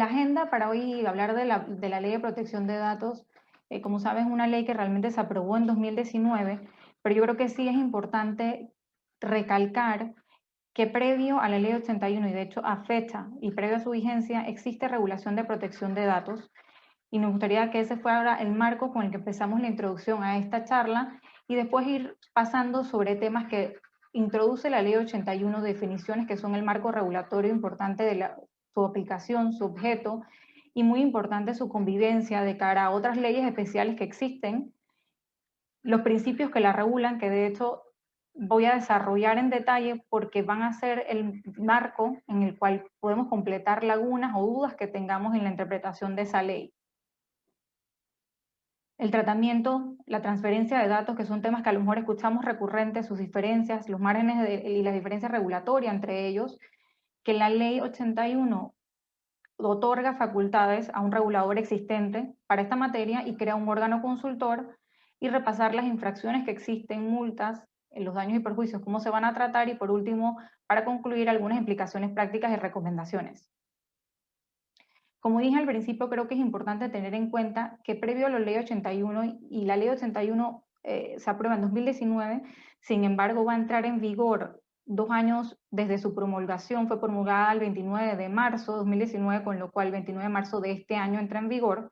agenda para hoy hablar de la Ley de Protección de Datos, como sabes, es una ley que realmente se aprobó en 2019, pero yo creo que sí es importante recalcar que previo a la Ley 81 y de hecho a fecha y previo a su vigencia existe regulación de protección de datos y nos gustaría que ese fuera el marco con el que empezamos la introducción a esta charla y después ir pasando sobre temas que introduce la Ley 81, definiciones que son el marco regulatorio importante de su aplicación, su objeto y muy importante su convivencia de cara a otras leyes especiales que existen, los principios que la regulan, que de hecho voy a desarrollar en detalle porque van a ser el marco en el cual podemos completar lagunas o dudas que tengamos en la interpretación de esa ley. El tratamiento, la transferencia de datos, que son temas que a lo mejor escuchamos recurrentes, sus diferencias, los márgenes y las diferencias regulatorias entre ellos, que la ley 81 otorga facultades a un regulador existente para esta materia y crea un órgano consultor y repasar las infracciones que existen, multas, los daños y perjuicios, cómo se van a tratar y por último, para concluir, algunas implicaciones prácticas y recomendaciones. Como dije al principio, creo que es importante tener en cuenta que previo a la Ley 81 y la Ley 81 se aprueba en 2019, sin embargo va a entrar en vigor 2 años desde su promulgación, fue promulgada el 29 de marzo de 2019, con lo cual el 29 de marzo de este año entra en vigor,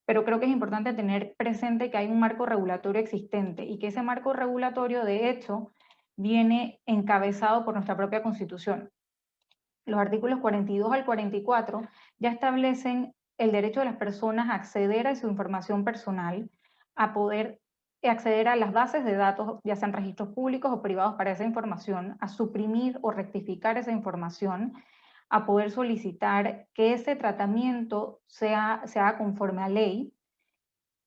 pero creo que es importante tener presente que hay un marco regulatorio existente y que ese marco regulatorio de hecho viene encabezado por nuestra propia Constitución. Los artículos 42 al 44 ya establecen el derecho de las personas a acceder a su información personal, a poder acceder a las bases de datos, ya sean registros públicos o privados para esa información, a suprimir o rectificar esa información, a poder solicitar que ese tratamiento se haga conforme a ley,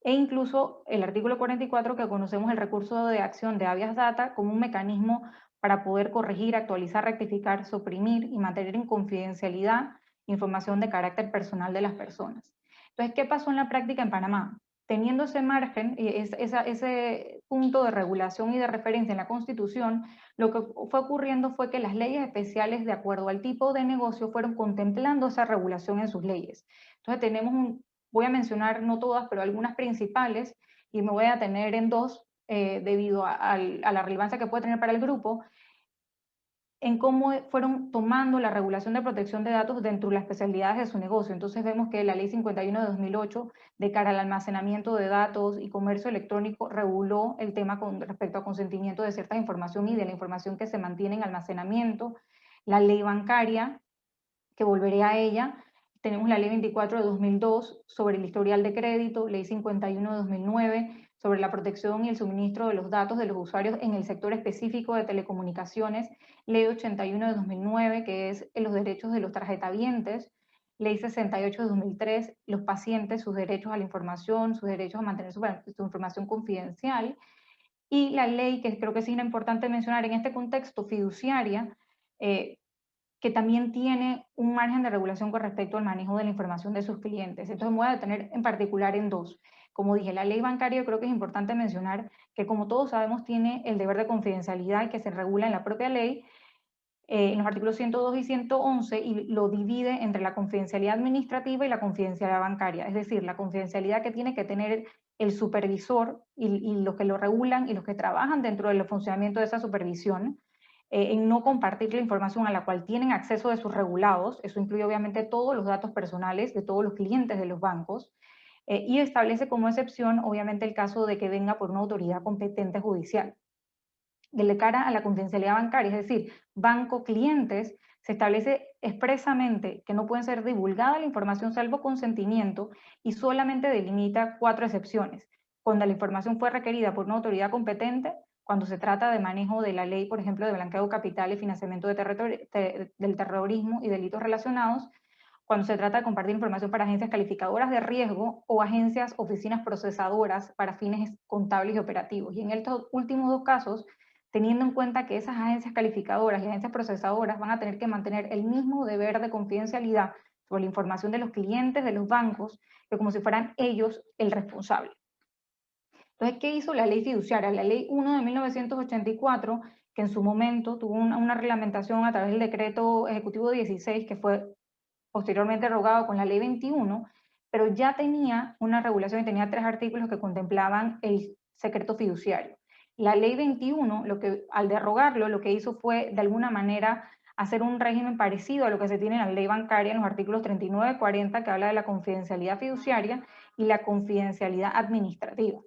e incluso el artículo 44, que conocemos el recurso de acción de habeas data como un mecanismo para poder corregir, actualizar, rectificar, suprimir y mantener en confidencialidad información de carácter personal de las personas. Entonces, ¿qué pasó en la práctica en Panamá? Teniendo ese margen, ese punto de regulación y de referencia en la Constitución, lo que fue ocurriendo fue que las leyes especiales, de acuerdo al tipo de negocio, fueron contemplando esa regulación en sus leyes. Entonces tenemos voy a mencionar no todas, pero algunas principales, y me voy a detener en dos debido a la relevancia que puede tener para el grupo, en cómo fueron tomando la regulación de protección de datos dentro de las especialidades de su negocio. Entonces vemos que la Ley 51 de 2008, de cara al almacenamiento de datos y comercio electrónico, reguló el tema con respecto a consentimiento de cierta información y de la información que se mantiene en almacenamiento. La ley bancaria, que volveré a ella. Tenemos la ley 24 de 2002 sobre el historial de crédito, ley 51 de 2009 sobre la protección y el suministro de los datos de los usuarios en el sector específico de telecomunicaciones, ley 81 de 2009, que es los derechos de los tarjetavientes, ley 68 de 2003, los pacientes, sus derechos a la información, sus derechos a mantener su información confidencial, y la ley, que creo que sí es importante mencionar en este contexto, fiduciaria, que también tiene un margen de regulación con respecto al manejo de la información de sus clientes. Entonces me voy a detener en particular en dos. Como dije, la ley bancaria, creo que es importante mencionar que, como todos sabemos, tiene el deber de confidencialidad que se regula en la propia ley, en los artículos 102 y 111, y lo divide entre la confidencialidad administrativa y la confidencialidad bancaria. Es decir, la confidencialidad que tiene que tener el supervisor y los que lo regulan y los que trabajan dentro del funcionamiento de esa supervisión, en no compartir la información a la cual tienen acceso de sus regulados. Eso incluye obviamente todos los datos personales de todos los clientes de los bancos, y establece como excepción obviamente el caso de que venga por una autoridad competente judicial. De cara a la confidencialidad bancaria, es decir, banco-clientes, se establece expresamente que no puede ser divulgada la información salvo consentimiento y solamente delimita 4 excepciones. Cuando la información fue requerida por una autoridad competente, cuando se trata de manejo de la ley, por ejemplo, de blanqueo de capital y financiamiento del terrorismo y delitos relacionados, cuando se trata de compartir información para agencias calificadoras de riesgo o agencias, oficinas procesadoras para fines contables y operativos. Y en estos últimos dos casos, teniendo en cuenta que esas agencias calificadoras y agencias procesadoras van a tener que mantener el mismo deber de confidencialidad sobre la información de los clientes de los bancos, que como si fueran ellos el responsable. Entonces, ¿qué hizo la ley fiduciaria? La ley 1 de 1984, que en su momento tuvo una reglamentación a través del decreto ejecutivo 16, que fue posteriormente derogado con la ley 21, pero ya tenía una regulación y tenía 3 artículos que contemplaban el secreto fiduciario. La ley 21, al derrogarlo, lo que hizo fue, de alguna manera, hacer un régimen parecido a lo que se tiene en la ley bancaria en los artículos 39 y 40, que habla de la confidencialidad fiduciaria y la confidencialidad administrativa,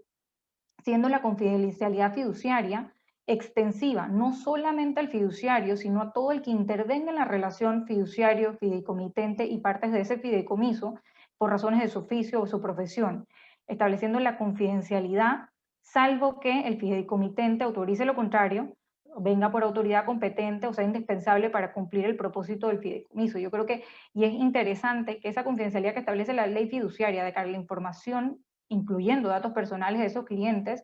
siendo la confidencialidad fiduciaria extensiva no solamente al fiduciario, sino a todo el que intervenga en la relación fiduciario, fideicomitente y partes de ese fideicomiso por razones de su oficio o su profesión, estableciendo la confidencialidad, salvo que el fideicomitente autorice lo contrario, venga por autoridad competente o sea indispensable para cumplir el propósito del fideicomiso. Yo creo que, y es interesante que esa confidencialidad que establece la ley fiduciaria de que la información, incluyendo datos personales de esos clientes,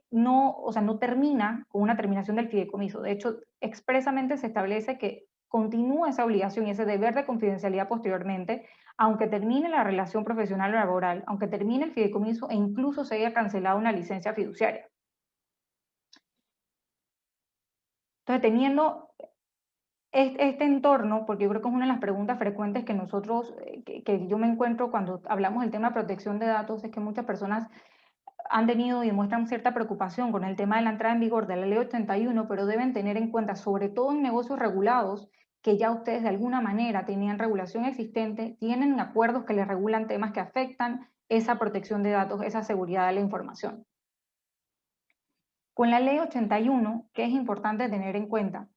no termina con una terminación del fideicomiso. De hecho, expresamente se establece que continúa esa obligación y ese deber de confidencialidad posteriormente, aunque termine la relación profesional o laboral, aunque termine el fideicomiso e incluso se haya cancelado una licencia fiduciaria. Entonces, teniendo este entorno, porque yo creo que es una de las preguntas frecuentes que nosotros, que yo me encuentro cuando hablamos del tema de protección de datos, es que muchas personas han tenido y demuestran cierta preocupación con el tema de la entrada en vigor de la ley 81, pero deben tener en cuenta, sobre todo en negocios regulados, que ya ustedes de alguna manera tenían regulación existente, tienen acuerdos que les regulan temas que afectan esa protección de datos, esa seguridad de la información. Con la ley 81, ¿qué es importante tener en cuenta?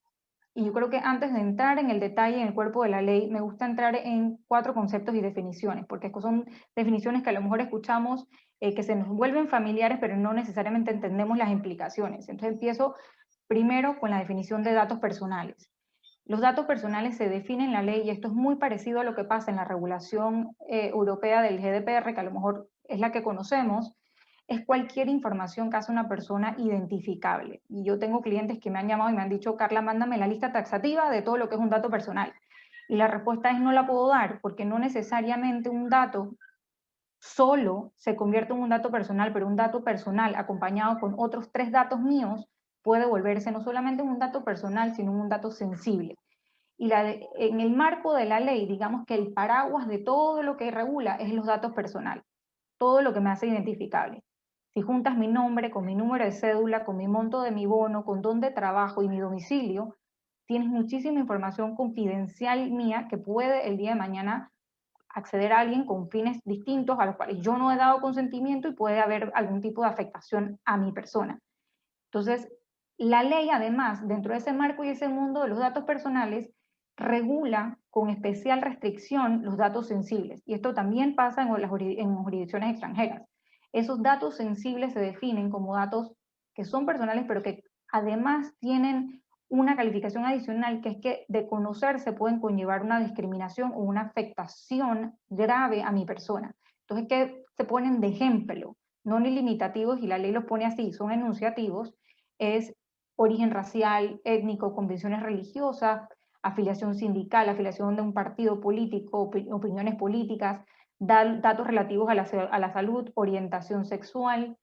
Y yo creo que antes de entrar en el detalle, en el cuerpo de la ley, me gusta entrar en 4 conceptos y definiciones, porque son definiciones que a lo mejor escuchamos, que se nos vuelven familiares, pero no necesariamente entendemos las implicaciones. Entonces empiezo primero con la definición de datos personales. Los datos personales se definen en la ley y esto es muy parecido a lo que pasa en la regulación europea del GDPR, que a lo mejor es la que conocemos, es cualquier información que hace una persona identificable. Y yo tengo clientes que me han llamado y me han dicho, Carla, mándame la lista taxativa de todo lo que es un dato personal. Y la respuesta es no la puedo dar, porque no necesariamente un dato solo se convierte en un dato personal, pero un dato personal acompañado con otros 3 datos míos puede volverse no solamente un dato personal, sino un dato sensible. Y en el marco de la ley, digamos que el paraguas de todo lo que regula es los datos personales, todo lo que me hace identificable. Si juntas mi nombre con mi número de cédula, con mi monto de mi bono, con dónde trabajo y mi domicilio, tienes muchísima información confidencial mía que puede el día de mañana acceder a alguien con fines distintos a los cuales yo no he dado consentimiento y puede haber algún tipo de afectación a mi persona. Entonces, la ley además, dentro de ese marco y ese mundo de los datos personales, regula con especial restricción los datos sensibles. Y esto también pasa en jurisdicciones extranjeras. Esos datos sensibles se definen como datos que son personales, pero que además tienen una calificación adicional, que es que de conocerse pueden conllevar una discriminación o una afectación grave a mi persona. Entonces, que se ponen de ejemplo, no ni limitativos, y la ley los pone así, son enunciativos, es origen racial, étnico, convicciones religiosas, afiliación sindical, afiliación de un partido político, opiniones políticas, datos relativos a la salud, orientación sexual,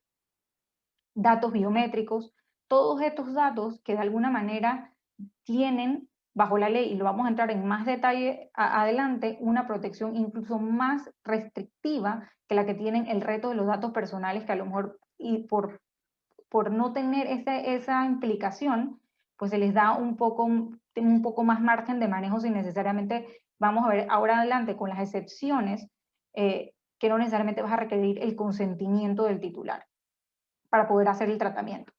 datos biométricos, todos estos datos que de alguna manera tienen bajo la ley, y lo vamos a entrar en más detalle adelante, una protección incluso más restrictiva que la que tienen el resto de los datos personales, que a lo mejor y por no tener esa implicación, pues se les da un poco más margen de manejo sin necesariamente, vamos a ver ahora adelante con las excepciones, que no necesariamente vas a requerir el consentimiento del titular para poder hacer el tratamiento.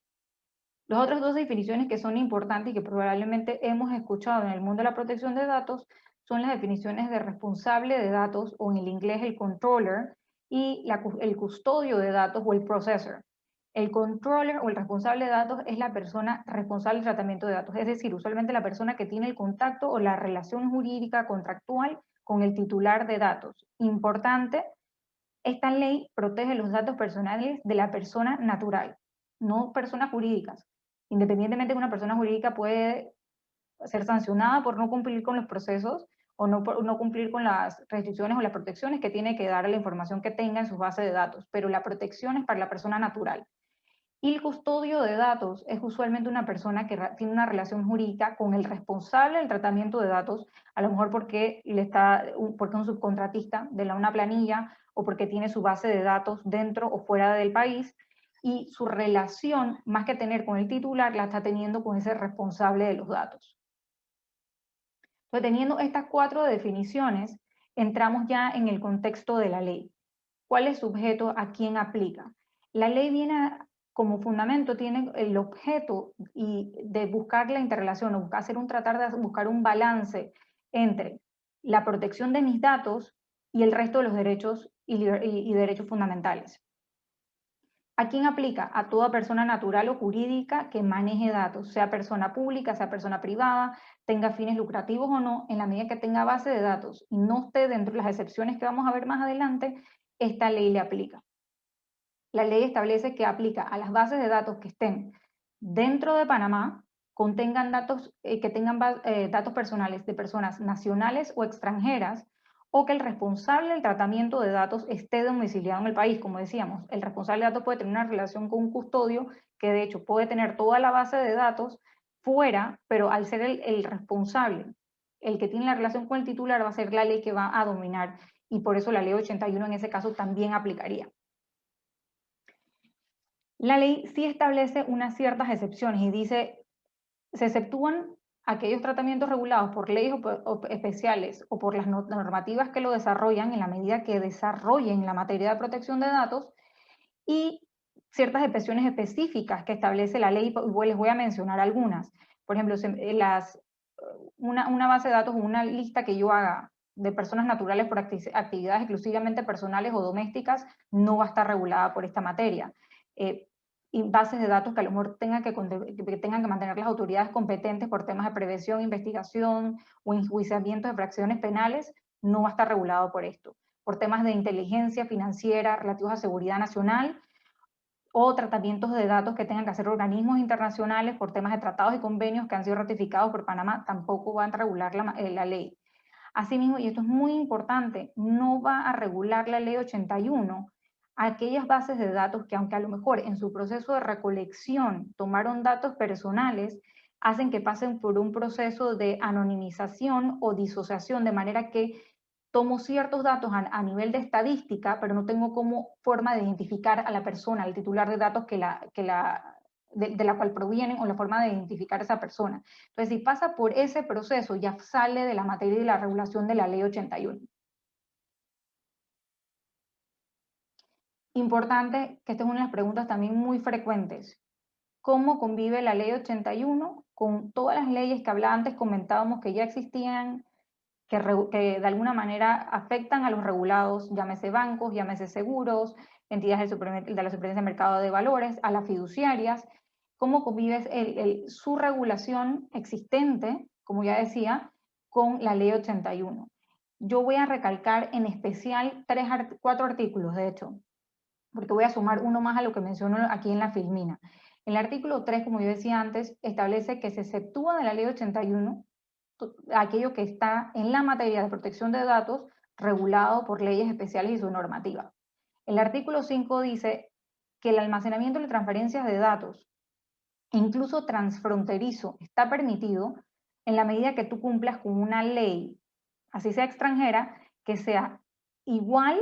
Las otras 2 definiciones que son importantes y que probablemente hemos escuchado en el mundo de la protección de datos son las definiciones de responsable de datos, o en el inglés el controller, y el custodio de datos o el processor. El controller o el responsable de datos es la persona responsable del tratamiento de datos, es decir, usualmente la persona que tiene el contacto o la relación jurídica contractual con el titular de datos. Importante, esta ley protege los datos personales de la persona natural, no personas jurídicas. Independientemente de que una persona jurídica puede ser sancionada por no cumplir con los procesos o no cumplir con las restricciones o las protecciones que tiene que dar a la información que tenga en sus bases de datos, pero la protección es para la persona natural. Y el custodio de datos es usualmente una persona que tiene una relación jurídica con el responsable del tratamiento de datos, a lo mejor porque es un subcontratista de una planilla o porque tiene su base de datos dentro o fuera del país, y su relación, más que tener con el titular, la está teniendo con ese responsable de los datos. Entonces, teniendo estas 4 definiciones, entramos ya en el contexto de la ley. ¿Cuál es su objeto? ¿A quién aplica? La ley viene como fundamento, tiene el objeto de buscar la interrelación, o tratar de buscar un balance entre la protección de mis datos y el resto de los derechos y derechos fundamentales. ¿A quién aplica? A toda persona natural o jurídica que maneje datos, sea persona pública, sea persona privada, tenga fines lucrativos o no, en la medida que tenga base de datos y no esté dentro de las excepciones que vamos a ver más adelante, esta ley le aplica. La ley establece que aplica a las bases de datos que estén dentro de Panamá, contengan datos, que tengan datos personales de personas nacionales o extranjeras, o que el responsable del tratamiento de datos esté domiciliado en el país. Como decíamos, el responsable de datos puede tener una relación con un custodio, que de hecho puede tener toda la base de datos fuera, pero al ser el responsable, el que tiene la relación con el titular, va a ser la ley que va a dominar, y por eso la ley 81 en ese caso también aplicaría. La ley sí establece unas ciertas excepciones y dice, se exceptúan aquellos tratamientos regulados por leyes especiales o por las normativas que lo desarrollan en la medida que desarrollen la materia de protección de datos, y ciertas excepciones específicas que establece la ley, y les voy a mencionar algunas. Por ejemplo, una base de datos o una lista que yo haga de personas naturales por actividades exclusivamente personales o domésticas no va a estar regulada por esta materia. Y bases de datos que a lo mejor tengan que mantener las autoridades competentes por temas de prevención, investigación o enjuiciamiento de fracciones penales, no va a estar regulado por esto. Por temas de inteligencia financiera relativos a seguridad nacional, o tratamientos de datos que tengan que hacer organismos internacionales por temas de tratados y convenios que han sido ratificados por Panamá, tampoco van a regular la ley. Asimismo, y esto es muy importante, no va a regular la ley 81 aquellas bases de datos que, aunque a lo mejor en su proceso de recolección tomaron datos personales, hacen que pasen por un proceso de anonimización o disociación, de manera que tomo ciertos datos a nivel de estadística, pero no tengo como forma de identificar a la persona, al titular de datos de la cual provienen, o la forma de identificar a esa persona. Entonces, si pasa por ese proceso, ya sale de la materia y la regulación de la ley 81. Importante, que esta es una de las preguntas también muy frecuentes. ¿Cómo convive la ley 81 con todas las leyes que hablaba antes, comentábamos que ya existían, que de alguna manera afectan a los regulados, llámese bancos, llámese seguros, entidades de la Superintendencia de Mercado de Valores, a las fiduciarias? ¿Cómo convive su regulación existente, como ya decía, con la ley 81? Yo voy a recalcar en especial 4 artículos, de hecho, porque voy a sumar uno más a lo que menciono aquí en la filmina. El artículo 3, como yo decía antes, establece que se exceptúa de la ley 81 aquello que está en la materia de protección de datos regulado por leyes especiales y su normativa. El artículo 5 dice que el almacenamiento y transferencias de datos, incluso transfronterizo, está permitido en la medida que tú cumplas con una ley, así sea extranjera, que sea igual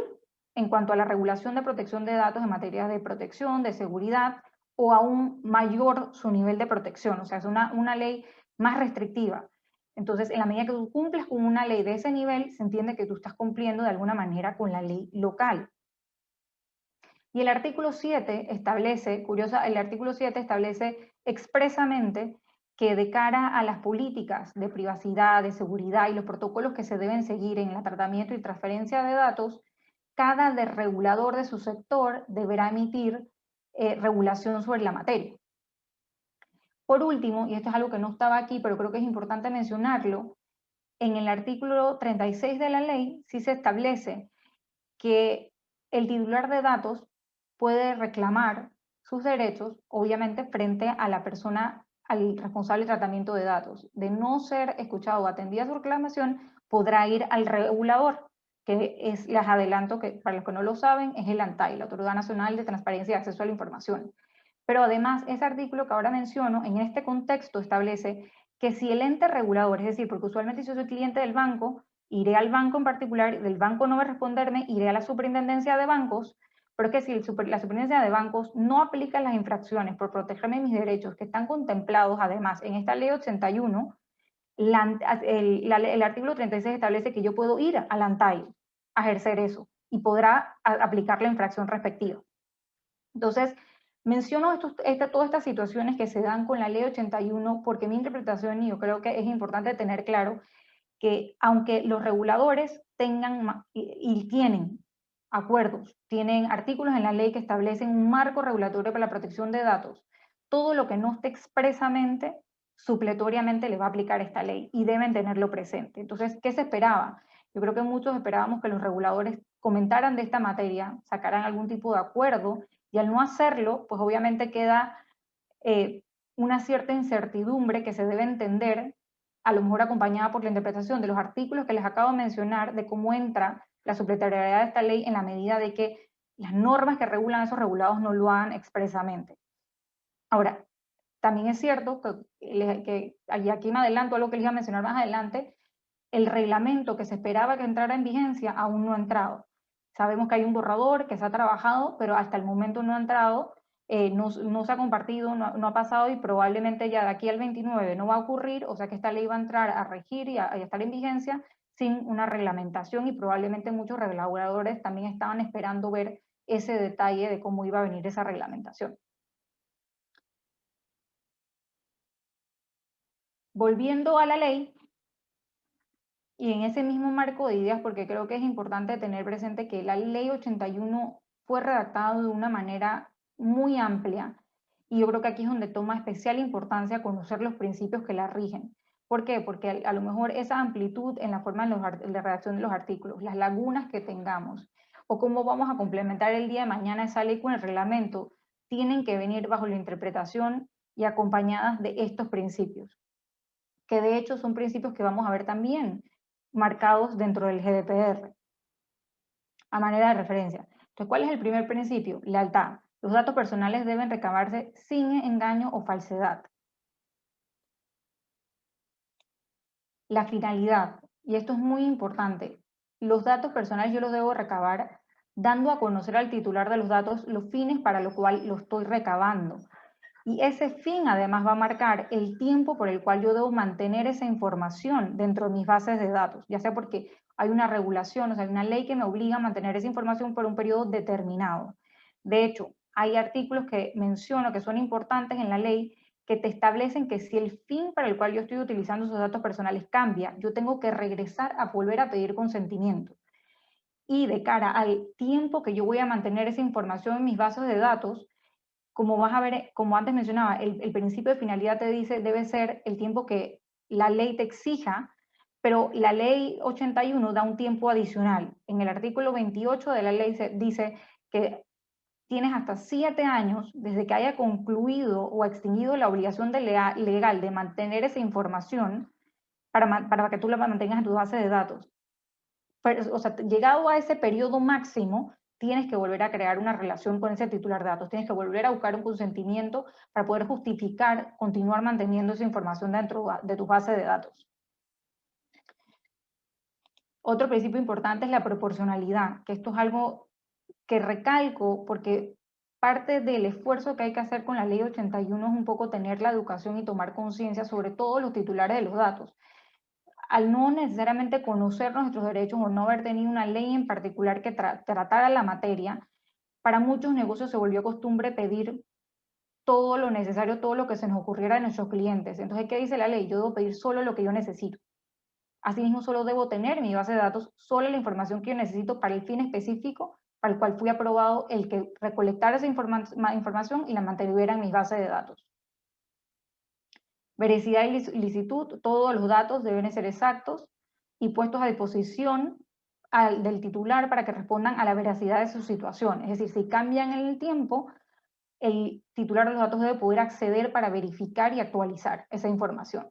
en cuanto a la regulación de protección de datos en materia de protección, de seguridad, o aún mayor su nivel de protección, o sea, es una ley más restrictiva. Entonces, en la medida que tú cumples con una ley de ese nivel, se entiende que tú estás cumpliendo de alguna manera con la ley local. Y el artículo 7 establece, el artículo 7 establece expresamente que de cara a las políticas de privacidad, de seguridad y los protocolos que se deben seguir en el tratamiento y transferencia de datos, cada regulador de su sector deberá emitir regulación sobre la materia. Por último, y esto es algo que no estaba aquí, pero creo que es importante mencionarlo, en el artículo 36 de la ley sí se establece que el titular de datos puede reclamar sus derechos, obviamente, frente a la persona, al responsable de tratamiento de datos. De no ser escuchado o atendida su reclamación, podrá ir al regulador, que les adelanto que para los que no lo saben, es el ANTAI, la Autoridad Nacional de Transparencia y Acceso a la Información. Pero además, ese artículo que ahora menciono, en este contexto establece que si el ente regulador, es decir, porque usualmente si yo soy cliente del banco, iré al banco en particular, del banco no va a responderme, iré a la superintendencia de bancos, pero es que si la superintendencia de bancos no aplica las infracciones por protegerme mis derechos que están contemplados además en esta ley 81, el artículo 36 establece que yo puedo ir al ANTAI a ejercer eso y podrá aplicar la infracción respectiva. Entonces, menciono todas estas situaciones que se dan con la ley 81 porque mi interpretación, y yo creo que es importante tener claro, que aunque los reguladores tengan y tienen acuerdos, tienen artículos en la ley que establecen un marco regulatorio para la protección de datos, todo lo que no esté expresamente, supletoriamente le va a aplicar esta ley y deben tenerlo presente. Entonces, ¿qué se esperaba? Yo creo que muchos esperábamos que los reguladores comentaran de esta materia, sacaran algún tipo de acuerdo, y al no hacerlo, pues obviamente queda una cierta incertidumbre que se debe entender, a lo mejor acompañada por la interpretación de los artículos que les acabo de mencionar, de cómo entra la supletoriedad de esta ley en la medida de que las normas que regulan a esos regulados no lo hagan expresamente. Ahora, también es cierto y aquí me adelanto a lo que les iba a mencionar más adelante, el reglamento que se esperaba que entrara en vigencia aún no ha entrado. Sabemos que hay un borrador que se ha trabajado, pero hasta el momento no ha entrado, no se ha compartido, no ha pasado y probablemente ya de aquí al 29 no va a ocurrir, o sea que esta ley va a entrar a regir y a estar en vigencia sin una reglamentación y probablemente muchos reguladores también estaban esperando ver ese detalle de cómo iba a venir esa reglamentación. Volviendo a la ley, y en ese mismo marco de ideas, porque creo que es importante tener presente que la ley 81 fue redactada de una manera muy amplia, y yo creo que aquí es donde toma especial importancia conocer los principios que la rigen. ¿Por qué? Porque a lo mejor esa amplitud en la forma de redacción de los artículos, las lagunas que tengamos, o cómo vamos a complementar el día de mañana esa ley con el reglamento, tienen que venir bajo la interpretación y acompañadas de estos principios, que de hecho son principios que vamos a ver también marcados dentro del GDPR, a manera de referencia. Entonces, ¿cuál es el primer principio? Lealtad. Los datos personales deben recabarse sin engaño o falsedad. La finalidad, y esto es muy importante, los datos personales yo los debo recabar dando a conocer al titular de los datos los fines para los cuales lo estoy recabando. Y ese fin además va a marcar el tiempo por el cual yo debo mantener esa información dentro de mis bases de datos, ya sea porque hay una regulación, o sea, hay una ley que me obliga a mantener esa información por un periodo determinado. De hecho, hay artículos que menciono que son importantes en la ley que te establecen que si el fin para el cual yo estoy utilizando esos datos personales cambia, yo tengo que regresar a volver a pedir consentimiento. Y de cara al tiempo que yo voy a mantener esa información en mis bases de datos, como vas a ver, como antes mencionaba, el principio de finalidad te dice debe ser el tiempo que la ley te exija, pero la ley 81 da un tiempo adicional. En el artículo 28 de la ley dice que tienes hasta 7 años desde que haya concluido o extinguido la obligación legal de mantener esa información para que tú la mantengas en tu base de datos. Pero, o sea, llegado a ese periodo máximo, tienes que volver a crear una relación con ese titular de datos, tienes que volver a buscar un consentimiento para poder justificar, continuar manteniendo esa información dentro de tu base de datos. Otro principio importante es la proporcionalidad, que esto es algo que recalco porque parte del esfuerzo que hay que hacer con la ley 81 es un poco tener la educación y tomar conciencia sobre todos los titulares de los datos. Al no necesariamente conocer nuestros derechos o no haber tenido una ley en particular que tratara la materia, para muchos negocios se volvió costumbre pedir todo lo necesario, todo lo que se nos ocurriera de nuestros clientes. Entonces, ¿qué dice la ley? Yo debo pedir solo lo que yo necesito. Asimismo, solo debo tener en mi base de datos solo la información que yo necesito para el fin específico para el cual fui aprobado el que recolectara esa información y la mantuviera en mis bases de datos. Veracidad y licitud, todos los datos deben ser exactos y puestos a disposición del titular para que respondan a la veracidad de su situación. Es decir, si cambian en el tiempo, el titular de los datos debe poder acceder para verificar y actualizar esa información.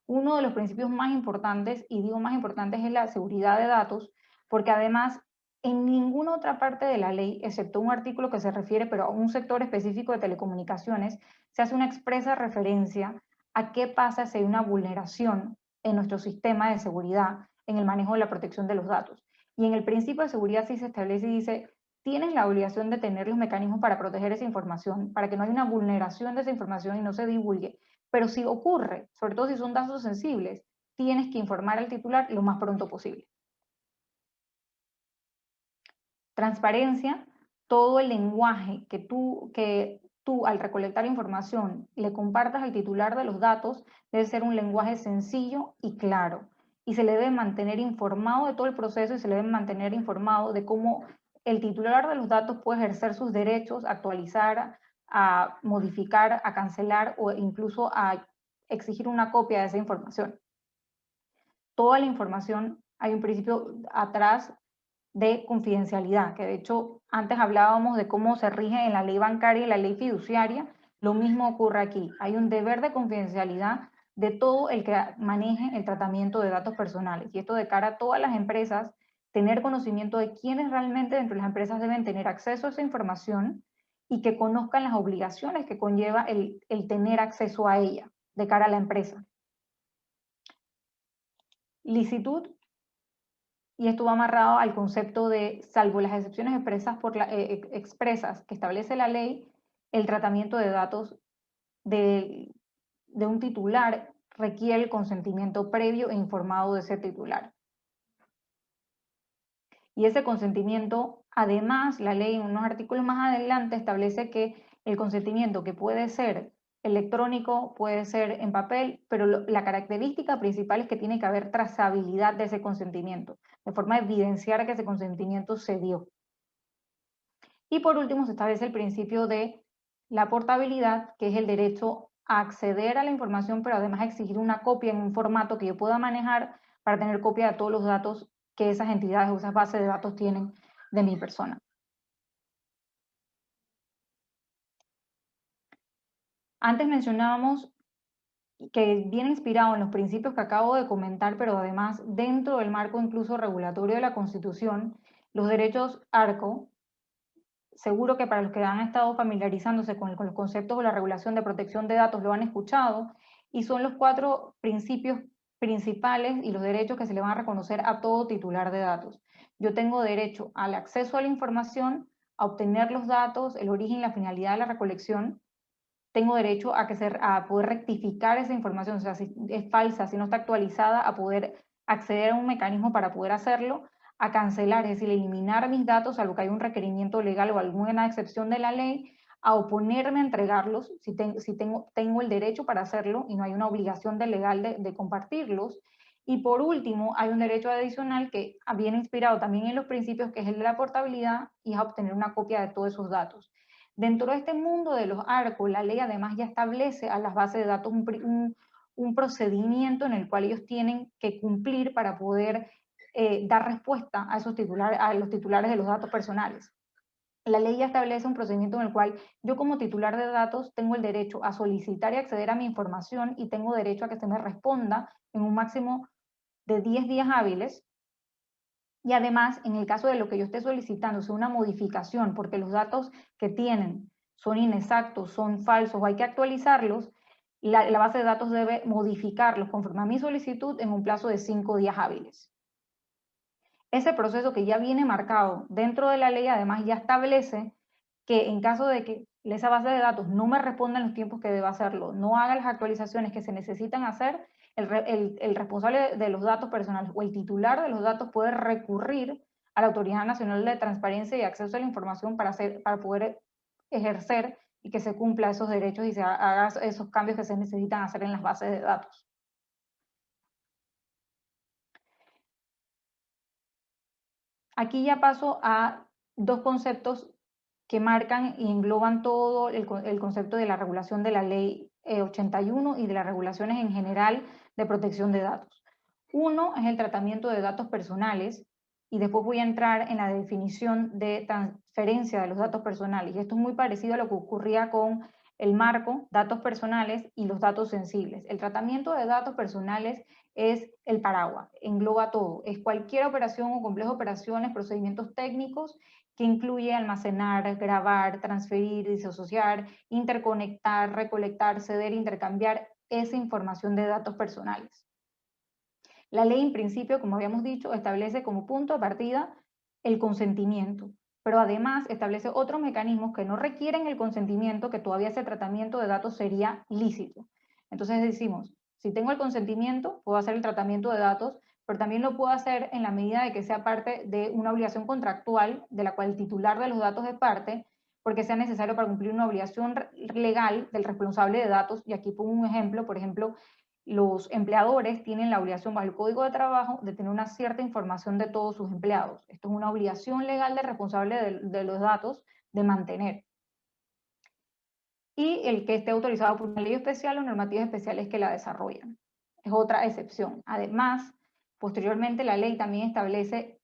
Uno de los principios más importantes, y digo más importantes, es la seguridad de datos, porque además En ninguna otra parte de la ley, excepto un artículo que se refiere pero a un sector específico de telecomunicaciones, se hace una expresa referencia a qué pasa si hay una vulneración en nuestro sistema de seguridad en el manejo de la protección de los datos. Y en el principio de seguridad sí se establece y dice, tienes la obligación de tener los mecanismos para proteger esa información, para que no haya una vulneración de esa información y no se divulgue. Pero si ocurre, sobre todo si son datos sensibles, tienes que informar al titular lo más pronto posible. Transparencia, todo el lenguaje que tú al recolectar información le compartas al titular de los datos debe ser un lenguaje sencillo y claro. Y se le debe mantener informado de todo el proceso y se le debe mantener informado de cómo el titular de los datos puede ejercer sus derechos, actualizar, a modificar, a cancelar o incluso a exigir una copia de esa información. Toda la información, hay un principio atrás de confidencialidad, que de hecho antes hablábamos de cómo se rige en la ley bancaria y la ley fiduciaria, lo mismo ocurre aquí. Hay un deber de confidencialidad de todo el que maneje el tratamiento de datos personales. Y esto de cara a todas las empresas, tener conocimiento de quiénes realmente dentro de las empresas deben tener acceso a esa información y que conozcan las obligaciones que conlleva el tener acceso a ella de cara a la empresa. Licitud, y esto va amarrado al concepto de, salvo las excepciones expresas que establece la ley, el tratamiento de datos de un titular requiere el consentimiento previo e informado de ese titular. Y ese consentimiento, además, la ley en unos artículos más adelante establece que el consentimiento, que puede ser electrónico, puede ser en papel, pero la característica principal es que tiene que haber trazabilidad de ese consentimiento, de forma de evidenciar que ese consentimiento se dio. Y por último, se establece el principio de la portabilidad, que es el derecho a acceder a la información, pero además exigir una copia en un formato que yo pueda manejar para tener copia de todos los datos que esas entidades o esas bases de datos tienen de mi persona. Antes mencionábamos que viene inspirado en los principios que acabo de comentar, pero además dentro del marco incluso regulatorio de la Constitución, los derechos ARCO, seguro que para los que han estado familiarizándose con los conceptos de la regulación de protección de datos lo han escuchado, y son los 4 principios principales y los derechos que se le van a reconocer a todo titular de datos. Yo tengo derecho al acceso a la información, a obtener los datos, el origen y la finalidad de la recolección. Tengo derecho a poder rectificar esa información, o sea, si es falsa, si no está actualizada, a poder acceder a un mecanismo para poder hacerlo, a cancelar, es decir, eliminar mis datos, a lo que hay un requerimiento legal o alguna excepción de la ley, a oponerme a entregarlos, si tengo el derecho para hacerlo y no hay una obligación legal de compartirlos. Y por último, hay un derecho adicional que viene inspirado también en los principios, que es el de la portabilidad, y es a obtener una copia de todos esos datos. Dentro de este mundo de los ARCO, la ley además ya establece a las bases de datos un procedimiento en el cual ellos tienen que cumplir para poder dar respuesta a los titulares de los datos personales. La ley ya establece un procedimiento en el cual yo como titular de datos tengo el derecho a solicitar y acceder a mi información y tengo derecho a que se me responda en un máximo de 10 días hábiles. Y además, en el caso de lo que yo esté solicitando, sea una modificación, porque los datos que tienen son inexactos, son falsos o hay que actualizarlos, la base de datos debe modificarlos conforme a mi solicitud en un plazo de 5 días hábiles. Ese proceso que ya viene marcado dentro de la ley, además ya establece que en caso de que esa base de datos no me responda en los tiempos que deba hacerlo, no haga las actualizaciones que se necesitan hacer, el responsable de los datos personales o el titular de los datos puede recurrir a la Autoridad Nacional de Transparencia y Acceso a la Información para poder ejercer y que se cumpla esos derechos y se haga esos cambios que se necesitan hacer en las bases de datos. Aquí ya paso a 2 conceptos que marcan y engloban todo el concepto de la regulación de la ley 81 y de las regulaciones en general de protección de datos. Uno es el tratamiento de datos personales y después voy a entrar en la definición de transferencia de los datos personales. Y esto es muy parecido a lo que ocurría con el marco, datos personales y los datos sensibles. El tratamiento de datos personales es el paraguas, engloba todo, es cualquier operación o complejo de operaciones, procedimientos técnicos que incluye almacenar, grabar, transferir, disociar, interconectar, recolectar, ceder, intercambiar esa información de datos personales. La ley, en principio, como habíamos dicho, establece como punto de partida el consentimiento, pero además establece otros mecanismos que no requieren el consentimiento, que todavía ese tratamiento de datos sería lícito. Entonces decimos, si tengo el consentimiento, puedo hacer el tratamiento de datos, pero también lo puedo hacer en la medida de que sea parte de una obligación contractual de la cual el titular de los datos es parte, porque sea necesario para cumplir una obligación legal del responsable de datos. Y aquí pongo un ejemplo, por ejemplo, los empleadores tienen la obligación bajo el Código de Trabajo de tener una cierta información de todos sus empleados. Esto es una obligación legal del responsable de los datos de mantener. Y el que esté autorizado por una ley especial o normativas especiales que la desarrollan. Es otra excepción. Además, posteriormente la ley también establece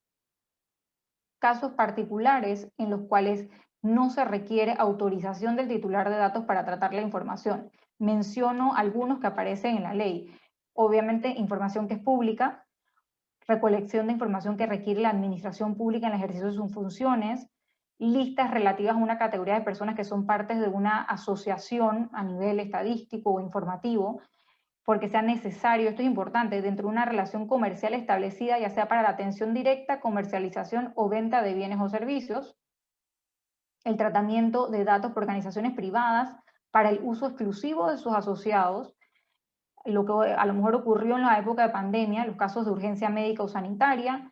casos particulares en los cuales no se requiere autorización del titular de datos para tratar la información. Menciono algunos que aparecen en la ley. Obviamente, información que es pública, recolección de información que requiere la administración pública en el ejercicio de sus funciones, listas relativas a una categoría de personas que son partes de una asociación a nivel estadístico o informativo, porque sea necesario, esto es importante, dentro de una relación comercial establecida, ya sea para la atención directa, comercialización o venta de bienes o servicios, el tratamiento de datos por organizaciones privadas para el uso exclusivo de sus asociados, lo que a lo mejor ocurrió en la época de pandemia, los casos de urgencia médica o sanitaria,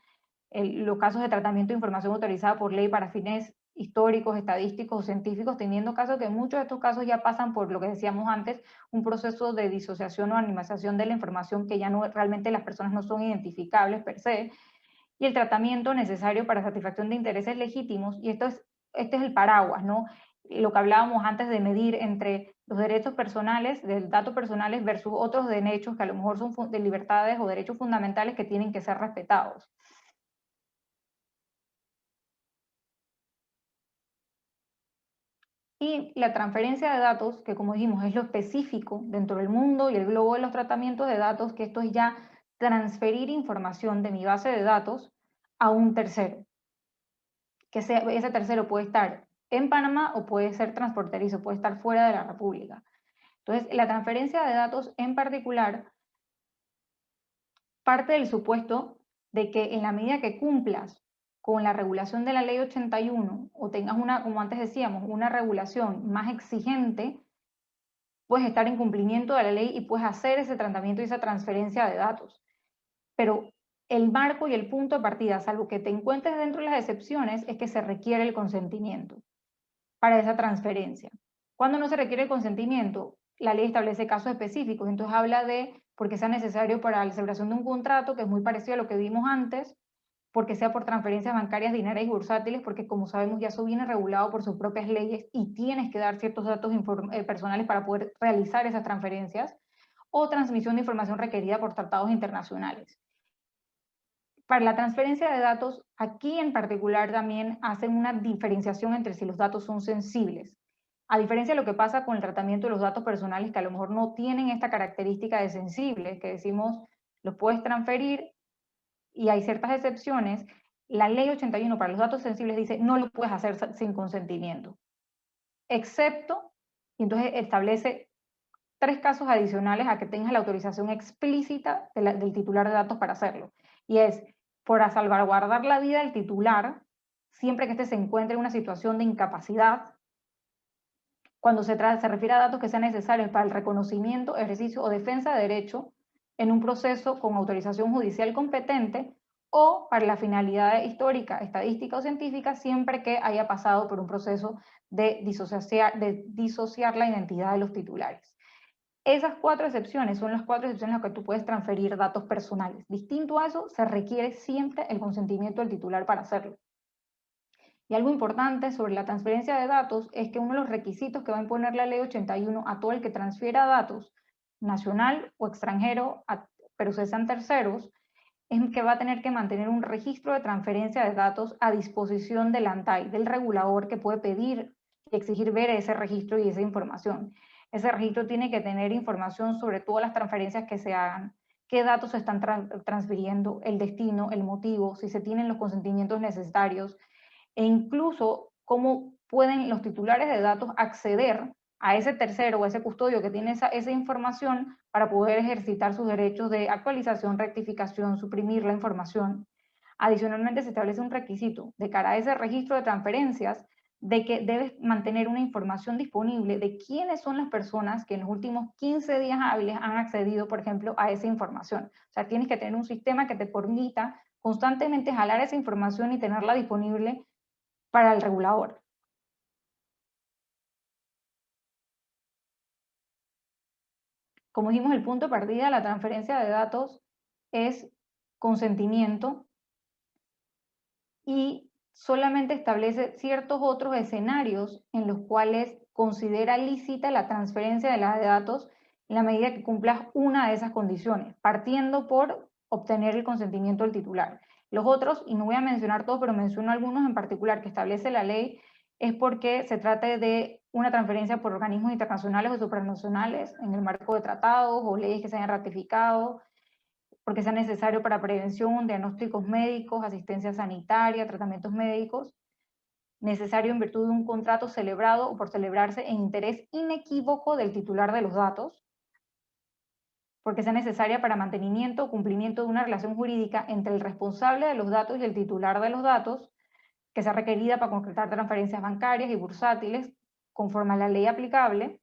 los casos de tratamiento de información autorizada por ley para fines históricos, estadísticos o científicos, teniendo caso que muchos de estos casos ya pasan por lo que decíamos antes, un proceso de disociación o anonimización de la información que ya no realmente las personas no son identificables per se, y el tratamiento necesario para satisfacción de intereses legítimos, y este es el paraguas, ¿no? Lo que hablábamos antes de medir entre los derechos personales, de datos personales versus otros derechos que a lo mejor son de libertades o derechos fundamentales que tienen que ser respetados. Y la transferencia de datos, que como dijimos es lo específico dentro del mundo y el globo de los tratamientos de datos, que esto es ya transferir información de mi base de datos a un tercero, que ese tercero puede estar en Panamá o puede ser transfronterizo, puede estar fuera de la República. Entonces, la transferencia de datos en particular parte del supuesto de que en la medida que cumplas con la regulación de la ley 81 o tengas una, como antes decíamos, una regulación más exigente, puedes estar en cumplimiento de la ley y puedes hacer ese tratamiento y esa transferencia de datos. Pero el marco y el punto de partida, salvo que te encuentres dentro de las excepciones, es que se requiere el consentimiento para esa transferencia. Cuando no se requiere el consentimiento, la ley establece casos específicos, entonces habla de porque sea necesario para la celebración de un contrato, que es muy parecido a lo que vimos antes, porque sea por transferencias bancarias, dinerarias y bursátiles, porque como sabemos ya eso viene regulado por sus propias leyes y tienes que dar ciertos datos personales para poder realizar esas transferencias, o transmisión de información requerida por tratados internacionales. Para la transferencia de datos, aquí en particular también hacen una diferenciación entre si los datos son sensibles. A diferencia de lo que pasa con el tratamiento de los datos personales, que a lo mejor no tienen esta característica de sensibles, que decimos los puedes transferir y hay ciertas excepciones, la ley 81 para los datos sensibles dice no lo puedes hacer sin consentimiento, excepto, y entonces establece 3 casos adicionales a que tengas la autorización explícita del titular de datos para hacerlo. Y es por salvaguardar la vida del titular, siempre que éste se encuentre en una situación de incapacidad, cuando se refiere a datos que sean necesarios para el reconocimiento, ejercicio o defensa de derecho en un proceso con autorización judicial competente o para la finalidad histórica, estadística o científica, siempre que haya pasado por un proceso de disociar la identidad de los titulares. Esas 4 excepciones son las 4 excepciones en las que tú puedes transferir datos personales. Distinto a eso, se requiere siempre el consentimiento del titular para hacerlo. Y algo importante sobre la transferencia de datos es que uno de los requisitos que va a imponer la ley 81 a todo el que transfiera datos, nacional o extranjero, pero sean terceros, es que va a tener que mantener un registro de transferencia de datos a disposición del ANTAI, del regulador que puede pedir y exigir ver ese registro y esa información. Ese registro tiene que tener información sobre todas las transferencias que se hagan, qué datos se están transfiriendo, el destino, el motivo, si se tienen los consentimientos necesarios, e incluso cómo pueden los titulares de datos acceder a ese tercero o ese custodio que tiene esa información para poder ejercitar sus derechos de actualización, rectificación, suprimir la información. Adicionalmente, se establece un requisito de cara a ese registro de transferencias de que debes mantener una información disponible de quiénes son las personas que en los últimos 15 días hábiles han accedido, por ejemplo, a esa información. O sea, tienes que tener un sistema que te permita constantemente jalar esa información y tenerla disponible para el regulador. Como dijimos, el punto de partida de la transferencia de datos es consentimiento y solamente establece ciertos otros escenarios en los cuales considera lícita la transferencia de la de datos en la medida que cumplas una de esas condiciones, partiendo por obtener el consentimiento del titular. Los otros, y no voy a mencionar todos, pero menciono algunos en particular que establece la ley, es porque se trata de una transferencia por organismos internacionales o supranacionales en el marco de tratados o leyes que se hayan ratificado, porque sea necesario para prevención, diagnósticos médicos, asistencia sanitaria, tratamientos médicos, necesario en virtud de un contrato celebrado o por celebrarse en interés inequívoco del titular de los datos, porque sea necesaria para mantenimiento o cumplimiento de una relación jurídica entre el responsable de los datos y el titular de los datos, que sea requerida para concretar transferencias bancarias y bursátiles conforme a la ley aplicable,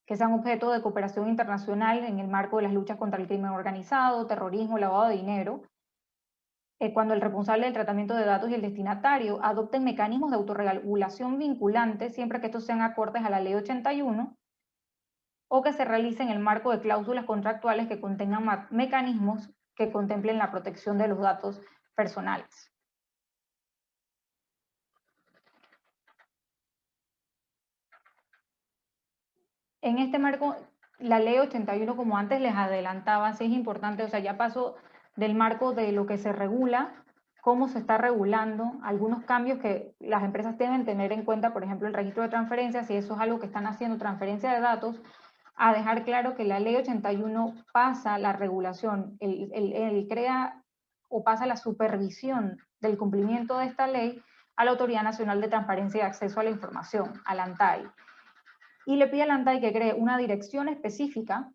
que sean objeto de cooperación internacional en el marco de las luchas contra el crimen organizado, terrorismo, lavado de dinero, cuando el responsable del tratamiento de datos y el destinatario adopten mecanismos de autorregulación vinculantes, siempre que estos sean acordes a la ley 81, o que se realice en el marco de cláusulas contractuales que contengan mecanismos que contemplen la protección de los datos personales. En este marco, la ley 81, como antes les adelantaba, sí es importante, o sea, ya pasó del marco de lo que se regula, cómo se está regulando, algunos cambios que las empresas deben tener en cuenta, por ejemplo, el registro de transferencias, si eso es algo que están haciendo, transferencia de datos, a dejar claro que la ley 81 pasa la regulación, él crea o pasa la supervisión del cumplimiento de esta ley a la Autoridad Nacional de Transparencia y Acceso a la Información, a la ANTAI, y le pide a la ANTAI que cree una dirección específica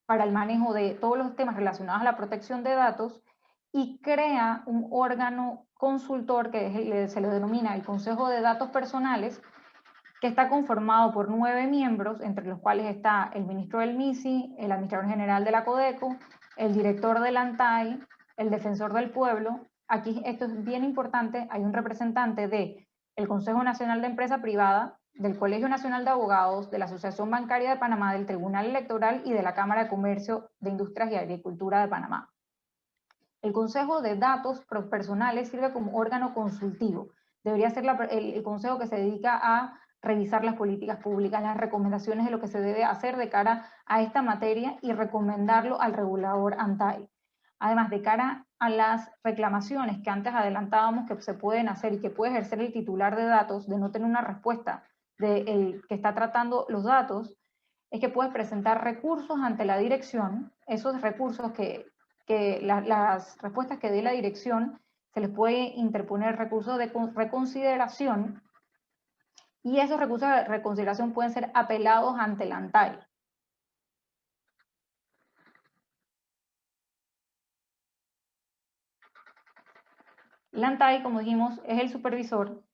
para el manejo de todos los temas relacionados a la protección de datos y crea un órgano consultor que se le denomina el Consejo de Datos Personales, que está conformado por 9 miembros, entre los cuales está el ministro del MISI, el administrador general de la Codeco, el director del ANTAI, el defensor del pueblo. Aquí esto es bien importante, hay un representante del Consejo Nacional de Empresa Privada, del Colegio Nacional de Abogados, de la Asociación Bancaria de Panamá, del Tribunal Electoral y de la Cámara de Comercio de Industrias y Agricultura de Panamá. El Consejo de Datos Personales sirve como órgano consultivo. Debería ser el consejo que se dedica a revisar las políticas públicas, las recomendaciones de lo que se debe hacer de cara a esta materia y recomendarlo al regulador ANTAI. Además, de cara a las reclamaciones que antes adelantábamos que se pueden hacer y que puede ejercer el titular de datos de no tener una respuesta del que está tratando los datos, es que puedes presentar recursos ante la dirección, esos recursos que las respuestas que dé la dirección, se les puede interponer recursos de reconsideración y esos recursos de reconsideración pueden ser apelados ante la ANTAI. La ANTAI, como dijimos, es el supervisor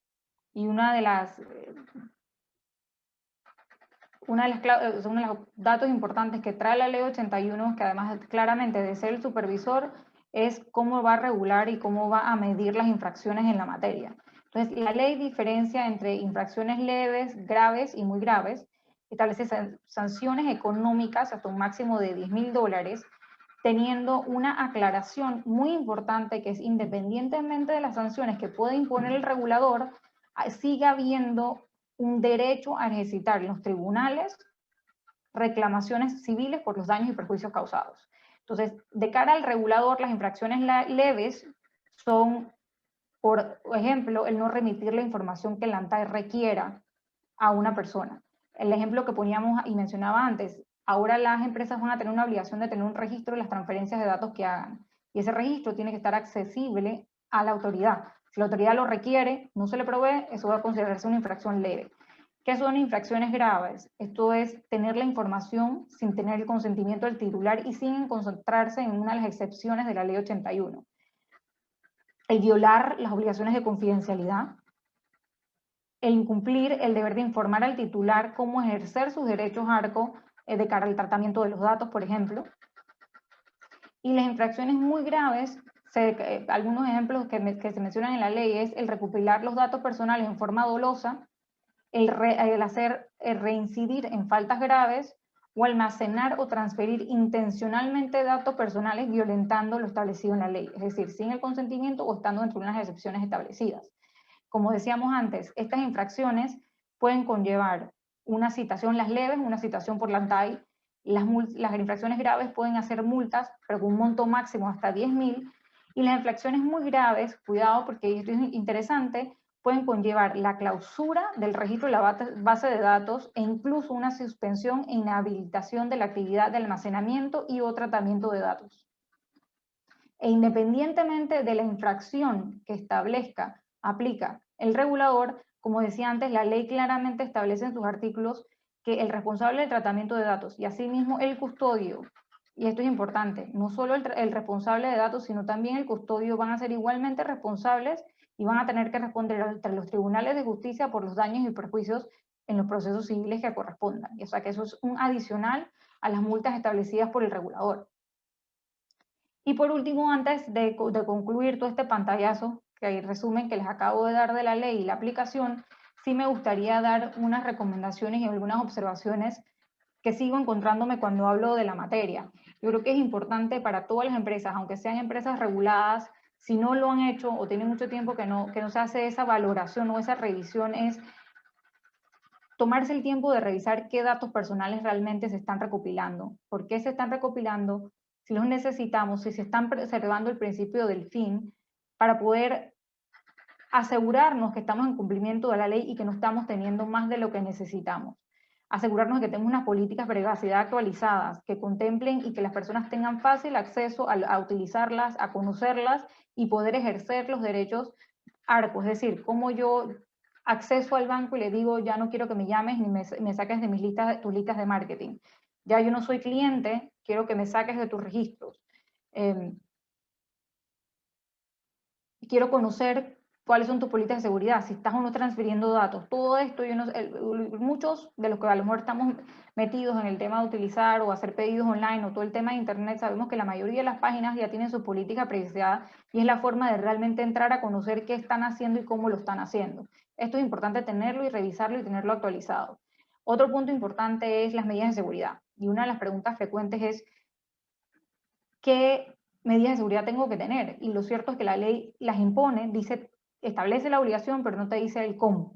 y uno de los datos importantes que trae la ley 81, que además claramente de ser el supervisor, es cómo va a regular y cómo va a medir las infracciones en la materia. Entonces, la ley diferencia entre infracciones leves, graves y muy graves, establece sanciones económicas hasta un máximo de $10.000, teniendo una aclaración muy importante que es independientemente de las sanciones que puede imponer el regulador, siga habiendo un derecho a ejercitar en los tribunales reclamaciones civiles por los daños y perjuicios causados. Entonces, de cara al regulador, las infracciones leves son Por ejemplo, el no remitir la información que la ANTAE requiera a una persona. El ejemplo que poníamos y mencionaba antes, ahora las empresas van a tener una obligación de tener un registro de las transferencias de datos que hagan. Y ese registro tiene que estar accesible a la autoridad. Si la autoridad lo requiere, no se le provee, eso va a considerarse una infracción leve. ¿Qué son infracciones graves? Esto es tener la información sin tener el consentimiento del titular y sin concentrarse en una de las excepciones de la ley 81. El violar las obligaciones de confidencialidad, el incumplir el deber de informar al titular cómo ejercer sus derechos ARCO de cara al tratamiento de los datos, por ejemplo. Y las infracciones muy graves, algunos ejemplos que se mencionan en la ley es el recopilar los datos personales en forma dolosa, el reincidir en faltas graves o almacenar o transferir intencionalmente datos personales violentando lo establecido en la ley, es decir, sin el consentimiento o estando dentro de unas excepciones establecidas. Como decíamos antes, estas infracciones pueden conllevar una citación, las leves, una citación por la ANTAI, las infracciones graves pueden hacer multas, pero con un monto máximo hasta 10.000, y las infracciones muy graves, cuidado porque esto es interesante, pueden conllevar la clausura del registro de la base de datos e incluso una suspensión e inhabilitación de la actividad de almacenamiento y o tratamiento de datos. E independientemente de la infracción que aplica el regulador, como decía antes, la ley claramente establece en sus artículos que el responsable del tratamiento de datos y asimismo el custodio, y esto es importante, no solo el responsable de datos, sino también el custodio van a ser igualmente responsables y van a tener que responder ante los tribunales de justicia por los daños y perjuicios en los procesos civiles que correspondan. Y, o sea que eso es un adicional a las multas establecidas por el regulador. Y por último, antes de concluir todo este pantallazo, que hay resumen que les acabo de dar de la ley y la aplicación, sí me gustaría dar unas recomendaciones y algunas observaciones que sigo encontrándome cuando hablo de la materia. Yo creo que es importante para todas las empresas, aunque sean empresas reguladas, si no lo han hecho o tienen mucho tiempo que no se hace esa valoración o esa revisión, es tomarse el tiempo de revisar qué datos personales realmente se están recopilando, por qué se están recopilando, si los necesitamos, si se están preservando el principio del fin, para poder asegurarnos que estamos en cumplimiento de la ley y que no estamos teniendo más de lo que necesitamos. Asegurarnos de que tenemos unas políticas de privacidad actualizadas, que contemplen y que las personas tengan fácil acceso a utilizarlas, a conocerlas y poder ejercer los derechos ARCO, es decir, cómo yo acceso al banco y le digo, ya no quiero que me llames ni me saques de tus listas de marketing. Ya yo no soy cliente, quiero que me saques de tus registros. Quiero conocer cuáles son tus políticas de seguridad, si estás o no transfiriendo datos. Todo esto, muchos de los que a lo mejor estamos metidos en el tema de utilizar o hacer pedidos online o todo el tema de internet, sabemos que la mayoría de las páginas ya tienen su política de privacidad y es la forma de realmente entrar a conocer qué están haciendo y cómo lo están haciendo. Esto es importante tenerlo y revisarlo y tenerlo actualizado. Otro punto importante es las medidas de seguridad. Y una de las preguntas frecuentes es, ¿qué medidas de seguridad tengo que tener? Y lo cierto es que la ley las impone, establece la obligación, pero no te dice el cómo.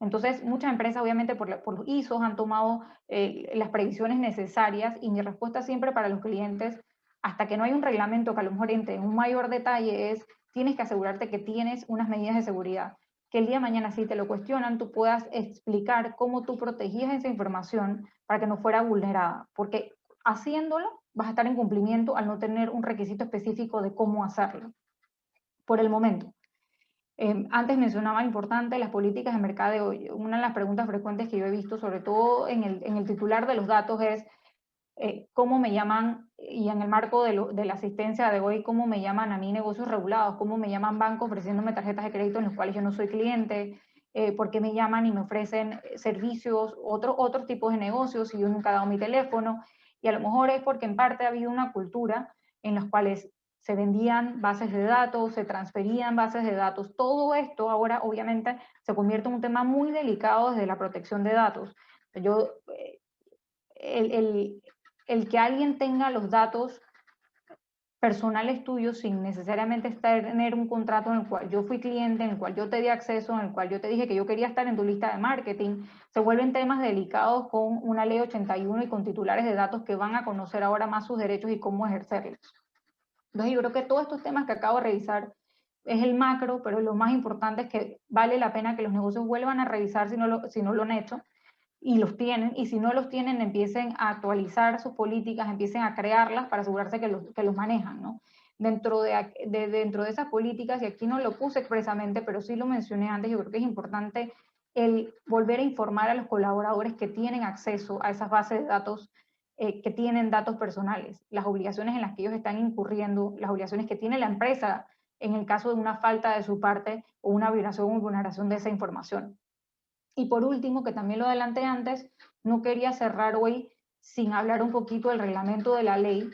Entonces, muchas empresas, obviamente, por los ISOs han tomado las previsiones necesarias y mi respuesta siempre para los clientes, hasta que no hay un reglamento que a lo mejor entre en un mayor detalle, es tienes que asegurarte que tienes unas medidas de seguridad, que el día de mañana, si te lo cuestionan, tú puedas explicar cómo tú protegías esa información para que no fuera vulnerada, porque haciéndolo vas a estar en cumplimiento al no tener un requisito específico de cómo hacerlo. Por el momento. Antes mencionaba importante las políticas de mercadeo. Una de las preguntas frecuentes que yo he visto, sobre todo en el titular de los datos, es cómo me llaman, y en el marco de la asistencia de hoy, cómo me llaman a mí negocios regulados, cómo me llaman bancos ofreciéndome tarjetas de crédito en los cuales yo no soy cliente, por qué me llaman y me ofrecen servicios, otros tipos de negocios, y yo nunca he dado mi teléfono, y a lo mejor es porque en parte ha habido una cultura en las cuales se vendían bases de datos, se transferían bases de datos. Todo esto ahora obviamente se convierte en un tema muy delicado desde la protección de datos. Yo, el que alguien tenga los datos personales tuyos sin necesariamente tener un contrato en el cual yo fui cliente, en el cual yo te di acceso, en el cual yo te dije que yo quería estar en tu lista de marketing, se vuelven temas delicados con una ley 81 y con titulares de datos que van a conocer ahora más sus derechos y cómo ejercerlos. Entonces yo creo que todos estos temas que acabo de revisar es el macro, pero lo más importante es que vale la pena que los negocios vuelvan a revisar si no lo han hecho, y los tienen, y si no los tienen, empiecen a actualizar sus políticas, empiecen a crearlas para asegurarse que los manejan, ¿no? Dentro dentro de esas políticas, y aquí no lo puse expresamente, pero sí lo mencioné antes, yo creo que es importante el volver a informar a los colaboradores que tienen acceso a esas bases de datos, que tienen datos personales, las obligaciones en las que ellos están incurriendo, las obligaciones que tiene la empresa en el caso de una falta de su parte o una violación o vulneración de esa información. Y por último, que también lo adelanté antes, no quería cerrar hoy sin hablar un poquito del reglamento de la ley.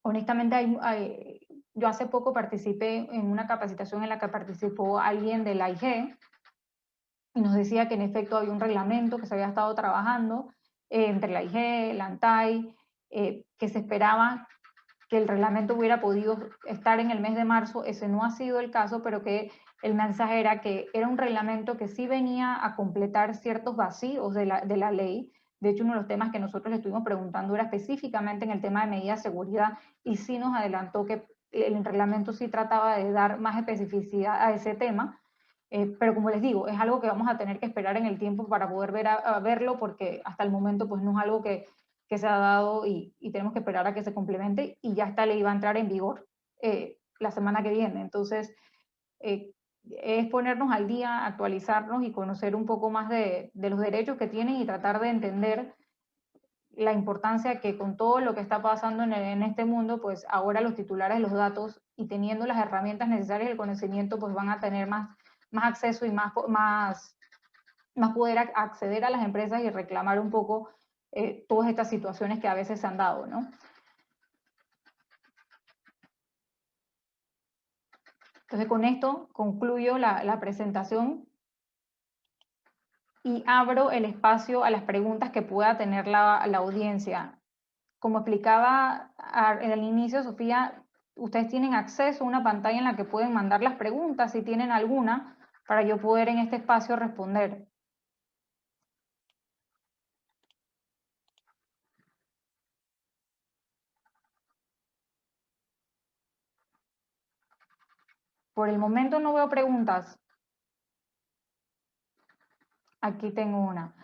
Honestamente, yo hace poco participé en una capacitación en la que participó alguien de la AIG y nos decía que en efecto había un reglamento que se había estado trabajando entre la AIG, la ANTAI, que se esperaba que el reglamento hubiera podido estar en el mes de marzo. Ese no ha sido el caso, pero que el mensaje era que era un reglamento que sí venía a completar ciertos vacíos de la ley. De hecho, uno de los temas que nosotros le estuvimos preguntando era específicamente en el tema de medidas de seguridad, y sí nos adelantó que el reglamento sí trataba de dar más especificidad a ese tema. Pero como les digo, es algo que vamos a tener que esperar en el tiempo para poder verlo, porque hasta el momento pues no es algo que se ha dado, y tenemos que esperar a que se complemente, y ya esta ley va a entrar en vigor la semana que viene. Entonces, es ponernos al día, actualizarnos y conocer un poco más de los derechos que tienen, y tratar de entender la importancia que con todo lo que está pasando en este mundo, pues ahora los titulares de los datos, y teniendo las herramientas necesarias y el conocimiento, pues van a tener más acceso y más poder acceder a las empresas y reclamar un poco todas estas situaciones que a veces se han dado, ¿no? Entonces, con esto concluyo la presentación y abro el espacio a las preguntas que pueda tener la audiencia. Como explicaba en el inicio, Sofía, ustedes tienen acceso a una pantalla en la que pueden mandar las preguntas si tienen alguna, para yo poder en este espacio responder. Por el momento no veo preguntas. Aquí tengo una.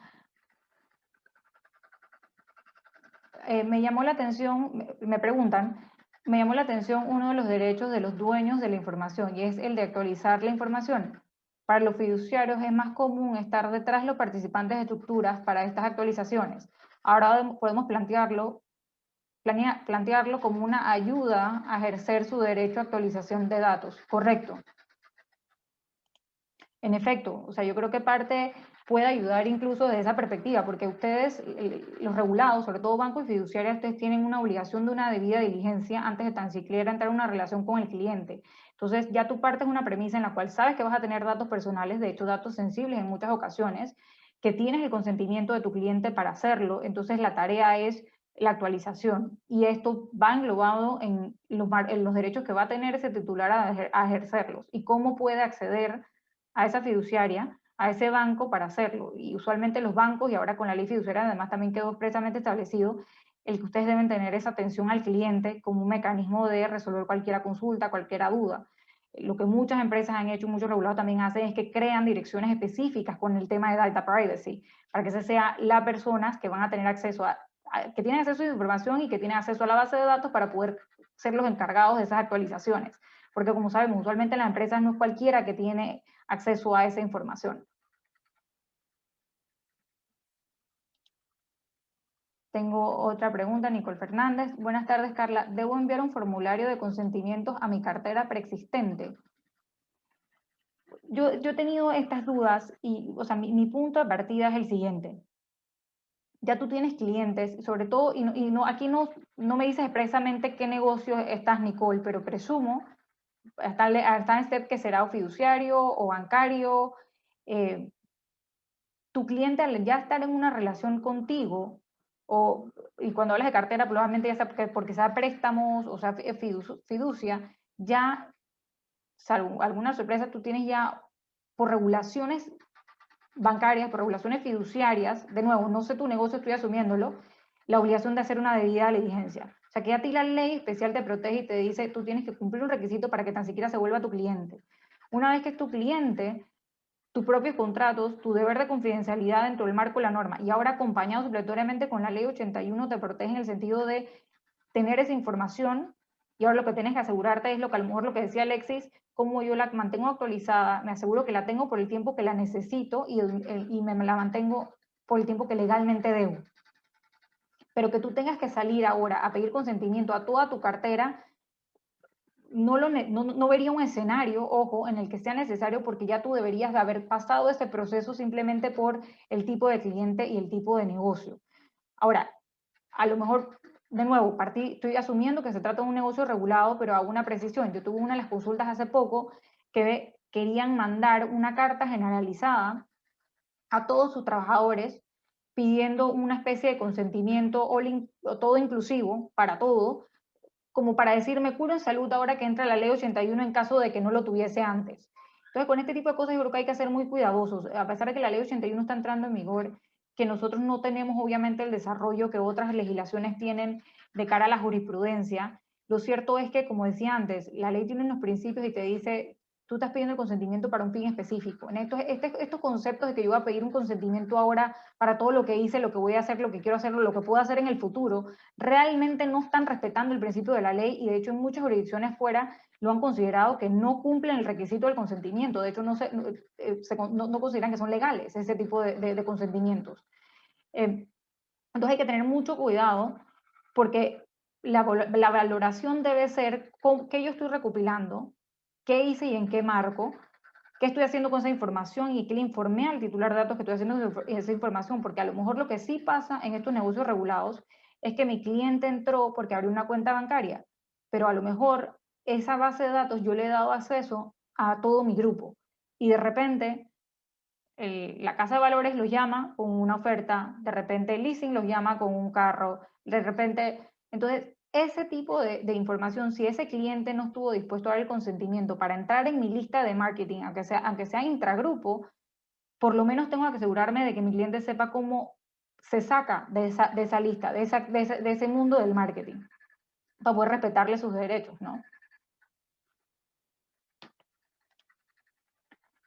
Me llamó la atención, me preguntan, me llamó la atención uno de los derechos de los dueños de la información, y es el de actualizar la información. Para los fiduciarios es más común estar detrás de los participantes de estructuras para estas actualizaciones. Ahora podemos plantearlo como una ayuda a ejercer su derecho a actualización de datos. Correcto. En efecto, o sea, yo creo que parte puede ayudar incluso desde esa perspectiva, porque ustedes, los regulados, sobre todo bancos y fiduciarias, ustedes tienen una obligación de una debida diligencia antes de tan siquiera entrar en una relación con el cliente. Entonces, ya tú partes de una premisa en la cual sabes que vas a tener datos personales, de hecho, datos sensibles en muchas ocasiones, que tienes el consentimiento de tu cliente para hacerlo. Entonces, la tarea es la actualización, y esto va englobado en los derechos que va a tener ese titular a ejercerlos, y cómo puede acceder a esa fiduciaria, a ese banco para hacerlo. Y usualmente los bancos, y ahora con la ley fiduciaria además también quedó expresamente establecido, el que ustedes deben tener esa atención al cliente como un mecanismo de resolver cualquier consulta, cualquier duda. Lo que muchas empresas han hecho, muchos regulados también hacen, es que crean direcciones específicas con el tema de data privacy, para que ese sea las personas que van a tener acceso que tienen acceso a esa información y que tienen acceso a la base de datos para poder ser los encargados de esas actualizaciones. Porque como sabemos, usualmente las empresas no es cualquiera que tiene acceso a esa información. Tengo otra pregunta, Nicole Fernández. Buenas tardes, Carla. ¿Debo enviar un formulario de consentimientos a mi cartera preexistente? Yo he tenido estas dudas, y, o sea, mi punto de partida es el siguiente. Ya tú tienes clientes, sobre todo, aquí no me dices expresamente qué negocio estás, Nicole, pero presumo, está en usted que será o fiduciario o bancario. Tu cliente, al ya estar en una relación contigo, y cuando hablas de cartera, probablemente ya sea porque sea préstamos o sea fiducia, ya, salvo alguna sorpresa, tú tienes ya, por regulaciones bancarias, por regulaciones fiduciarias, de nuevo, no sé tu negocio, estoy asumiéndolo, la obligación de hacer una debida diligencia. O sea, que a ti la ley especial te protege y te dice, tú tienes que cumplir un requisito para que tan siquiera se vuelva tu cliente. Una vez que es tu cliente, tus propios contratos, tu deber de confidencialidad dentro del marco de la norma, y ahora acompañado supletoriamente con la ley 81 te protege en el sentido de tener esa información, y ahora lo que tienes que asegurarte es lo que a lo mejor lo que decía Alexis, cómo yo la mantengo actualizada, me aseguro que la tengo por el tiempo que la necesito y me la mantengo por el tiempo que legalmente debo. Pero que tú tengas que salir ahora a pedir consentimiento a toda tu cartera, no vería un escenario, ojo, en el que sea necesario porque ya tú deberías de haber pasado ese proceso simplemente por el tipo de cliente y el tipo de negocio. Ahora, a lo mejor, de nuevo, estoy asumiendo que se trata de un negocio regulado, pero hago una precisión. Yo tuve una de las consultas hace poco que querían mandar una carta generalizada a todos sus trabajadores pidiendo una especie de consentimiento o todo inclusivo para todo, como para decir, me curo en salud ahora que entra la ley 81 en caso de que no lo tuviese antes. Entonces, con este tipo de cosas yo creo que hay que ser muy cuidadosos, a pesar de que la ley 81 está entrando en vigor, que nosotros no tenemos obviamente el desarrollo que otras legislaciones tienen de cara a la jurisprudencia. Lo cierto es que, como decía antes, la ley tiene unos principios y te dice, tú estás pidiendo el consentimiento para un fin específico. En estos conceptos de que yo voy a pedir un consentimiento ahora para todo lo que hice, lo que voy a hacer, lo que quiero hacer, lo que puedo hacer en el futuro, realmente no están respetando el principio de la ley y de hecho en muchas jurisdicciones fuera lo han considerado que no cumplen el requisito del consentimiento. De hecho, no consideran que son legales ese tipo de consentimientos. Entonces hay que tener mucho cuidado porque la valoración debe ser qué yo estoy recopilando, qué hice y en qué marco, qué estoy haciendo con esa información y qué le informé al titular de datos que estoy haciendo esa información, porque a lo mejor lo que sí pasa en estos negocios regulados es que mi cliente entró porque abrió una cuenta bancaria, pero a lo mejor esa base de datos yo le he dado acceso a todo mi grupo y de repente la casa de valores los llama con una oferta, de repente el leasing los llama con un carro, de repente, entonces ese tipo de información, si ese cliente no estuvo dispuesto a dar el consentimiento para entrar en mi lista de marketing, aunque sea intragrupo, por lo menos tengo que asegurarme de que mi cliente sepa cómo se saca de esa lista, de ese mundo del marketing, para poder respetarle sus derechos, ¿no?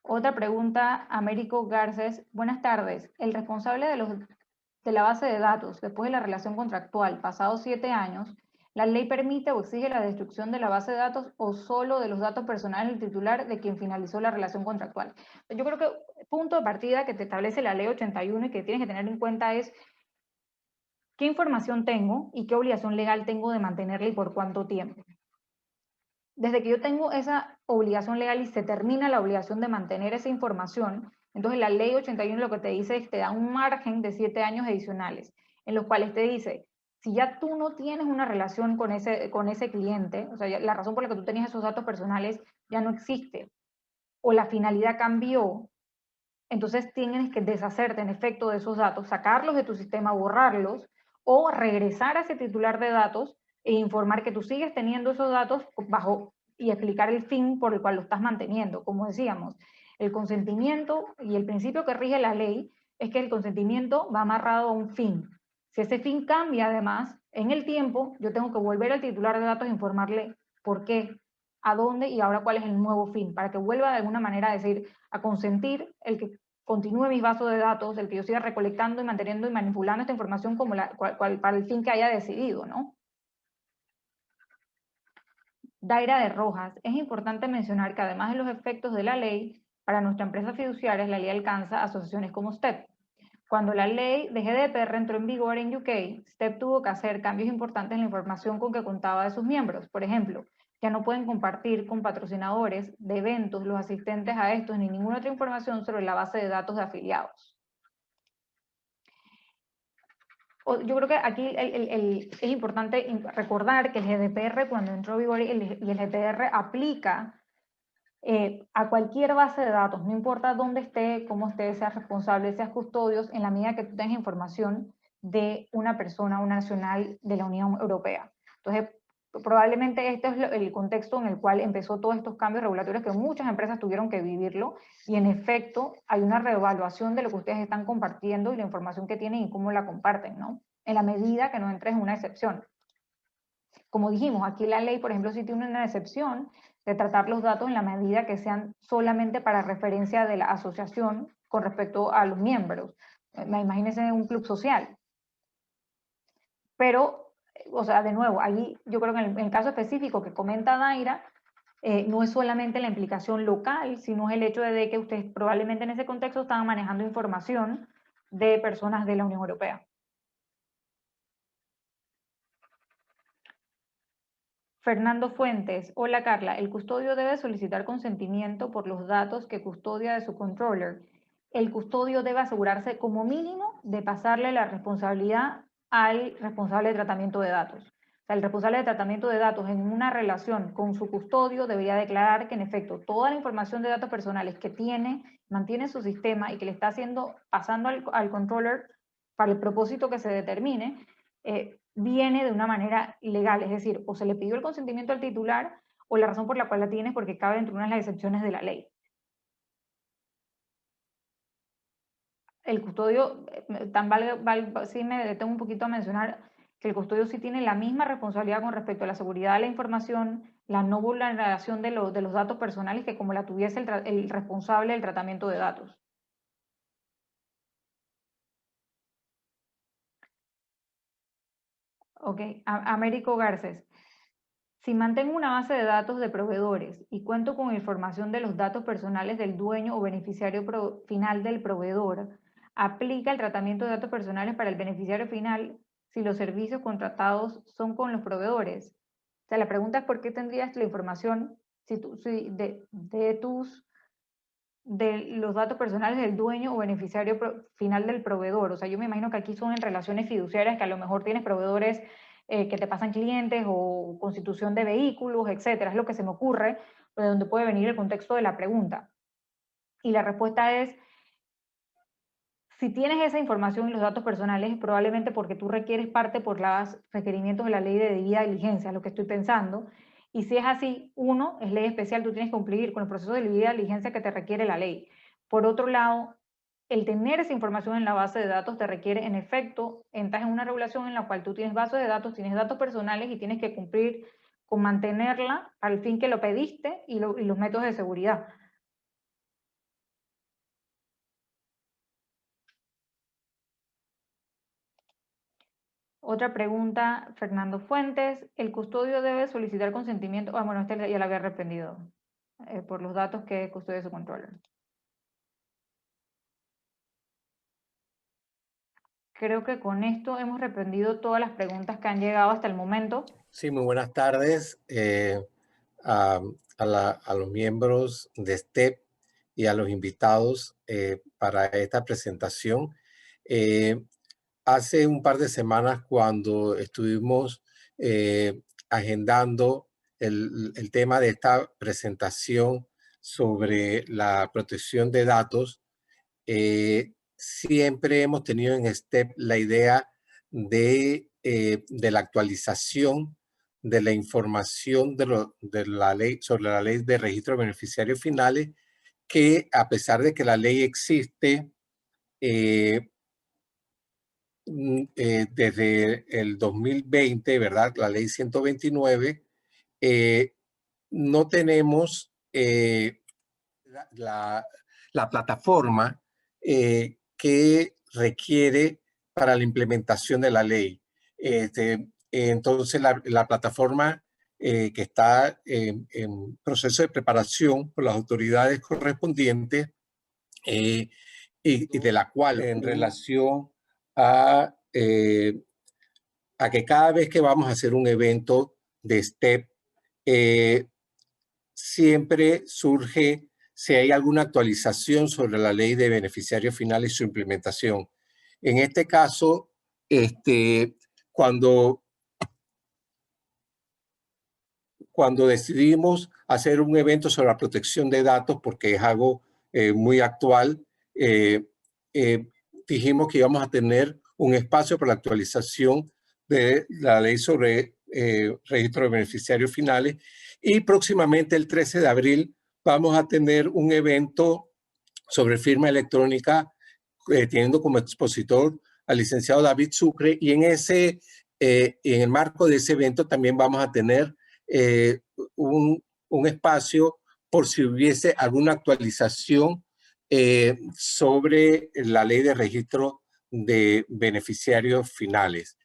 Otra pregunta, Américo Garces. Buenas tardes. El responsable de la base de datos, después de la relación contractual, pasados 7 años, ¿la ley permite o exige la destrucción de la base de datos o solo de los datos personales del titular de quien finalizó la relación contractual? Yo creo que el punto de partida que te establece la ley 81 y que tienes que tener en cuenta es qué información tengo y qué obligación legal tengo de mantenerla y por cuánto tiempo. Desde que yo tengo esa obligación legal y se termina la obligación de mantener esa información, entonces la ley 81 lo que te dice es que te da un margen de 7 años adicionales, en los cuales te dice, si ya tú no tienes una relación con ese cliente, o sea, la razón por la que tú tenías esos datos personales ya no existe, o la finalidad cambió, entonces tienes que deshacerte en efecto de esos datos, sacarlos de tu sistema, borrarlos, o regresar a ese titular de datos e informar que tú sigues teniendo esos datos bajo y explicar el fin por el cual lo estás manteniendo. Como decíamos, el consentimiento y el principio que rige la ley es que el consentimiento va amarrado a un fin. Si ese fin cambia además en el tiempo, yo tengo que volver al titular de datos e informarle por qué, a dónde y ahora cuál es el nuevo fin, para que vuelva de alguna manera a decir, a consentir el que continúe mis bases de datos, el que yo siga recolectando y manteniendo y manipulando esta información como para el fin que haya decidido, ¿no? Daira de Rojas, es importante mencionar que además de los efectos de la ley, para nuestra empresa fiduciaria la ley alcanza asociaciones como STEP. Cuando la ley de GDPR entró en vigor en UK, STEP tuvo que hacer cambios importantes en la información con que contaba de sus miembros. Por ejemplo, ya no pueden compartir con patrocinadores de eventos, los asistentes a estos, ni ninguna otra información sobre la base de datos de afiliados. Yo creo que aquí es importante recordar que el GDPR, cuando entró en vigor y el GDPR aplica a cualquier base de datos, no importa dónde esté, cómo esté, seas responsable, seas custodios, en la medida que tú tengas información de una persona, una nacional de la Unión Europea. Entonces, probablemente este es el contexto en el cual empezó todos estos cambios regulatorios que muchas empresas tuvieron que vivirlo y en efecto hay una reevaluación de lo que ustedes están compartiendo y la información que tienen y cómo la comparten, ¿no? En la medida que no entres en una excepción. como dijimos, aquí la ley, por ejemplo, sí tiene una excepción de tratar los datos en la medida que sean solamente para referencia de la asociación con respecto a los miembros. Imagínense un club social. Pero, o sea, de nuevo, allí yo creo que en el caso específico que comenta Daira, no es solamente la implicación local, sino es el hecho de que ustedes probablemente en ese contexto estaban manejando información de personas de la Unión Europea. Fernando Fuentes, hola Carla, el custodio debe solicitar consentimiento por los datos que custodia de su controller. El custodio debe asegurarse como mínimo de pasarle la responsabilidad al responsable de tratamiento de datos. O sea, el responsable de tratamiento de datos en una relación con su custodio debería declarar que en efecto toda la información de datos personales que tiene, mantiene en su sistema y que le está pasando al controller para el propósito que se determine, viene de una manera legal, es decir, o se le pidió el consentimiento al titular o la razón por la cual la tiene es porque cabe dentro de una de las excepciones de la ley. El custodio, sí me detengo un poquito a mencionar que el custodio sí tiene la misma responsabilidad con respecto a la seguridad de la información, la no vulneración de los datos personales que como la tuviese el responsable del tratamiento de datos. Ok, Américo Garces. Si mantengo una base de datos de proveedores y cuento con información de los datos personales del dueño o beneficiario final del proveedor, aplica el tratamiento de datos personales para el beneficiario final si los servicios contratados son con los proveedores. O sea, la pregunta es por qué tendrías la información de los datos personales del dueño o beneficiario final del proveedor. O sea, yo me imagino que aquí son en relaciones fiduciarias que a lo mejor tienes proveedores que te pasan clientes o constitución de vehículos, etcétera. Es lo que se me ocurre, de donde puede venir el contexto de la pregunta. Y la respuesta es, si tienes esa información y los datos personales, es probablemente porque tú requieres parte por los requerimientos de la ley de debida diligencia, lo que estoy pensando. Y si es así, uno, es ley especial, tú tienes que cumplir con el proceso de debida diligencia que te requiere la ley. Por otro lado, el tener esa información en la base de datos te requiere, en efecto, entras en una regulación en la cual tú tienes base de datos, tienes datos personales y tienes que cumplir con mantenerla al fin que lo pediste y los métodos de seguridad. Otra pregunta, Fernando Fuentes. ¿El custodio debe solicitar consentimiento? Ah, bueno, este ya lo había respondido. Por los datos que custodia su controller. Creo que con esto hemos respondido todas las preguntas que han llegado hasta el momento. Sí, muy buenas tardes a los miembros de STEP y a los invitados para esta presentación. Hace un par de semanas, cuando estuvimos agendando el tema de esta presentación sobre la protección de datos, siempre hemos tenido en STEP la idea de la actualización de la información de la ley, sobre la ley de registro de beneficiarios finales, que a pesar de que la ley existe desde el 2020, ¿verdad? La ley 129, no tenemos la plataforma que requiere para la implementación de la ley. Entonces, la plataforma que está en proceso de preparación por las autoridades correspondientes y de la cual, en relación a que cada vez que vamos a hacer un evento de STEP, siempre surge si hay alguna actualización sobre la ley de beneficiarios finales y su implementación. En este caso, cuando decidimos hacer un evento sobre la protección de datos, porque es algo muy actual, dijimos que íbamos a tener un espacio para la actualización de la ley sobre registro de beneficiarios finales, y próximamente el 13 de abril vamos a tener un evento sobre firma electrónica teniendo como expositor al licenciado David Sucre, y en ese y en el marco de ese evento también vamos a tener un espacio por si hubiese alguna actualización sobre la ley de registro de beneficiarios finales.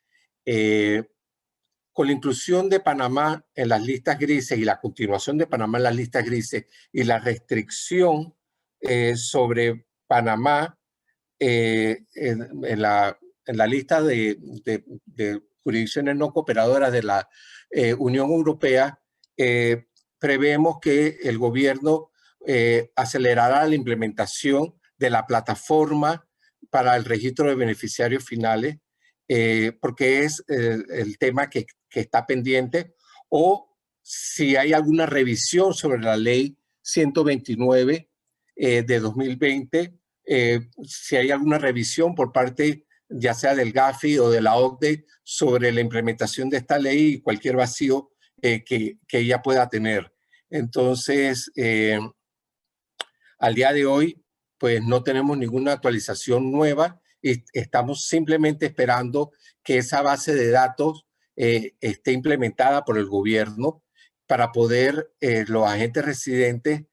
Con la inclusión de Panamá en las listas grises y la continuación de Panamá en las listas grises y la restricción sobre Panamá en la lista de jurisdicciones no cooperadoras de la Unión Europea, prevemos que el gobierno acelerará la implementación de la plataforma para el registro de beneficiarios finales, porque es el tema que está pendiente, o si hay alguna revisión sobre la ley 129 de 2020, si hay alguna revisión por parte ya sea del GAFI o de la OCDE sobre la implementación de esta ley y cualquier vacío que ella pueda tener. Entonces, al día de hoy, pues no tenemos ninguna actualización nueva y estamos simplemente esperando que esa base de datos esté implementada por el gobierno para poder los agentes residentes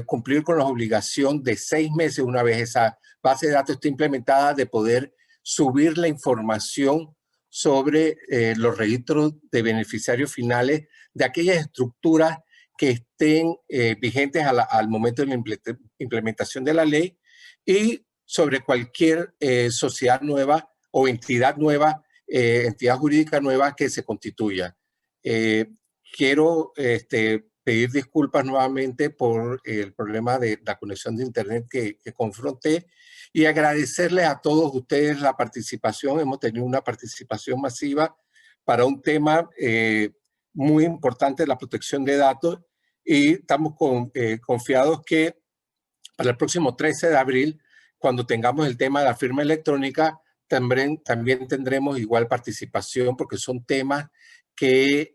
cumplir con la obligación de 6 meses una vez esa base de datos esté implementada de poder subir la información sobre los registros de beneficiarios finales de aquellas estructuras que estén vigentes al momento de la implementación de la ley y sobre cualquier sociedad nueva o entidad nueva, entidad jurídica nueva que se constituya. Quiero pedir disculpas nuevamente por el problema de la conexión de internet que confronté y agradecerles a todos ustedes la participación. Hemos tenido una participación masiva para un tema muy importante, la protección de datos, y estamos confiados que para el próximo 13 de abril, cuando tengamos el tema de la firma electrónica, también tendremos igual participación, porque son temas que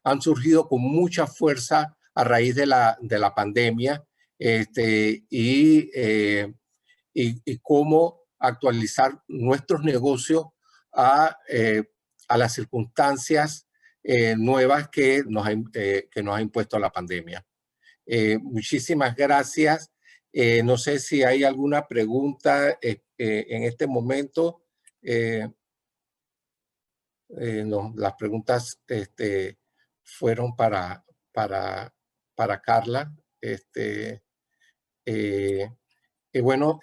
han surgido con mucha fuerza a raíz de la pandemia, y cómo actualizar nuestros negocios a las circunstancias nuevas que nos ha impuesto la pandemia. Muchísimas gracias. No sé si hay alguna pregunta en este momento. No, las preguntas fueron para Carla. Y bueno,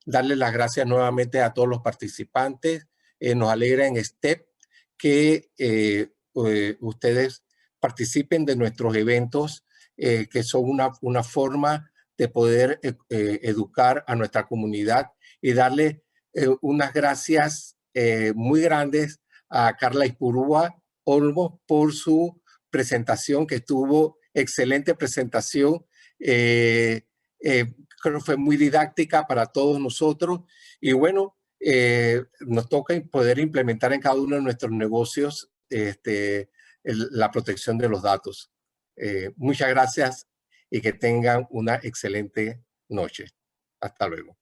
darle las gracias nuevamente a todos los participantes. Nos alegra en STEP que ustedes participen de nuestros eventos, que son una forma de poder educar a nuestra comunidad y darle unas gracias muy grandes a Carla Ipurúa Olmos por su presentación, que estuvo excelente presentación. Creo que fue muy didáctica para todos nosotros y bueno, nos toca poder implementar en cada uno de nuestros negocios la protección de los datos. Muchas gracias y que tengan una excelente noche. Hasta luego.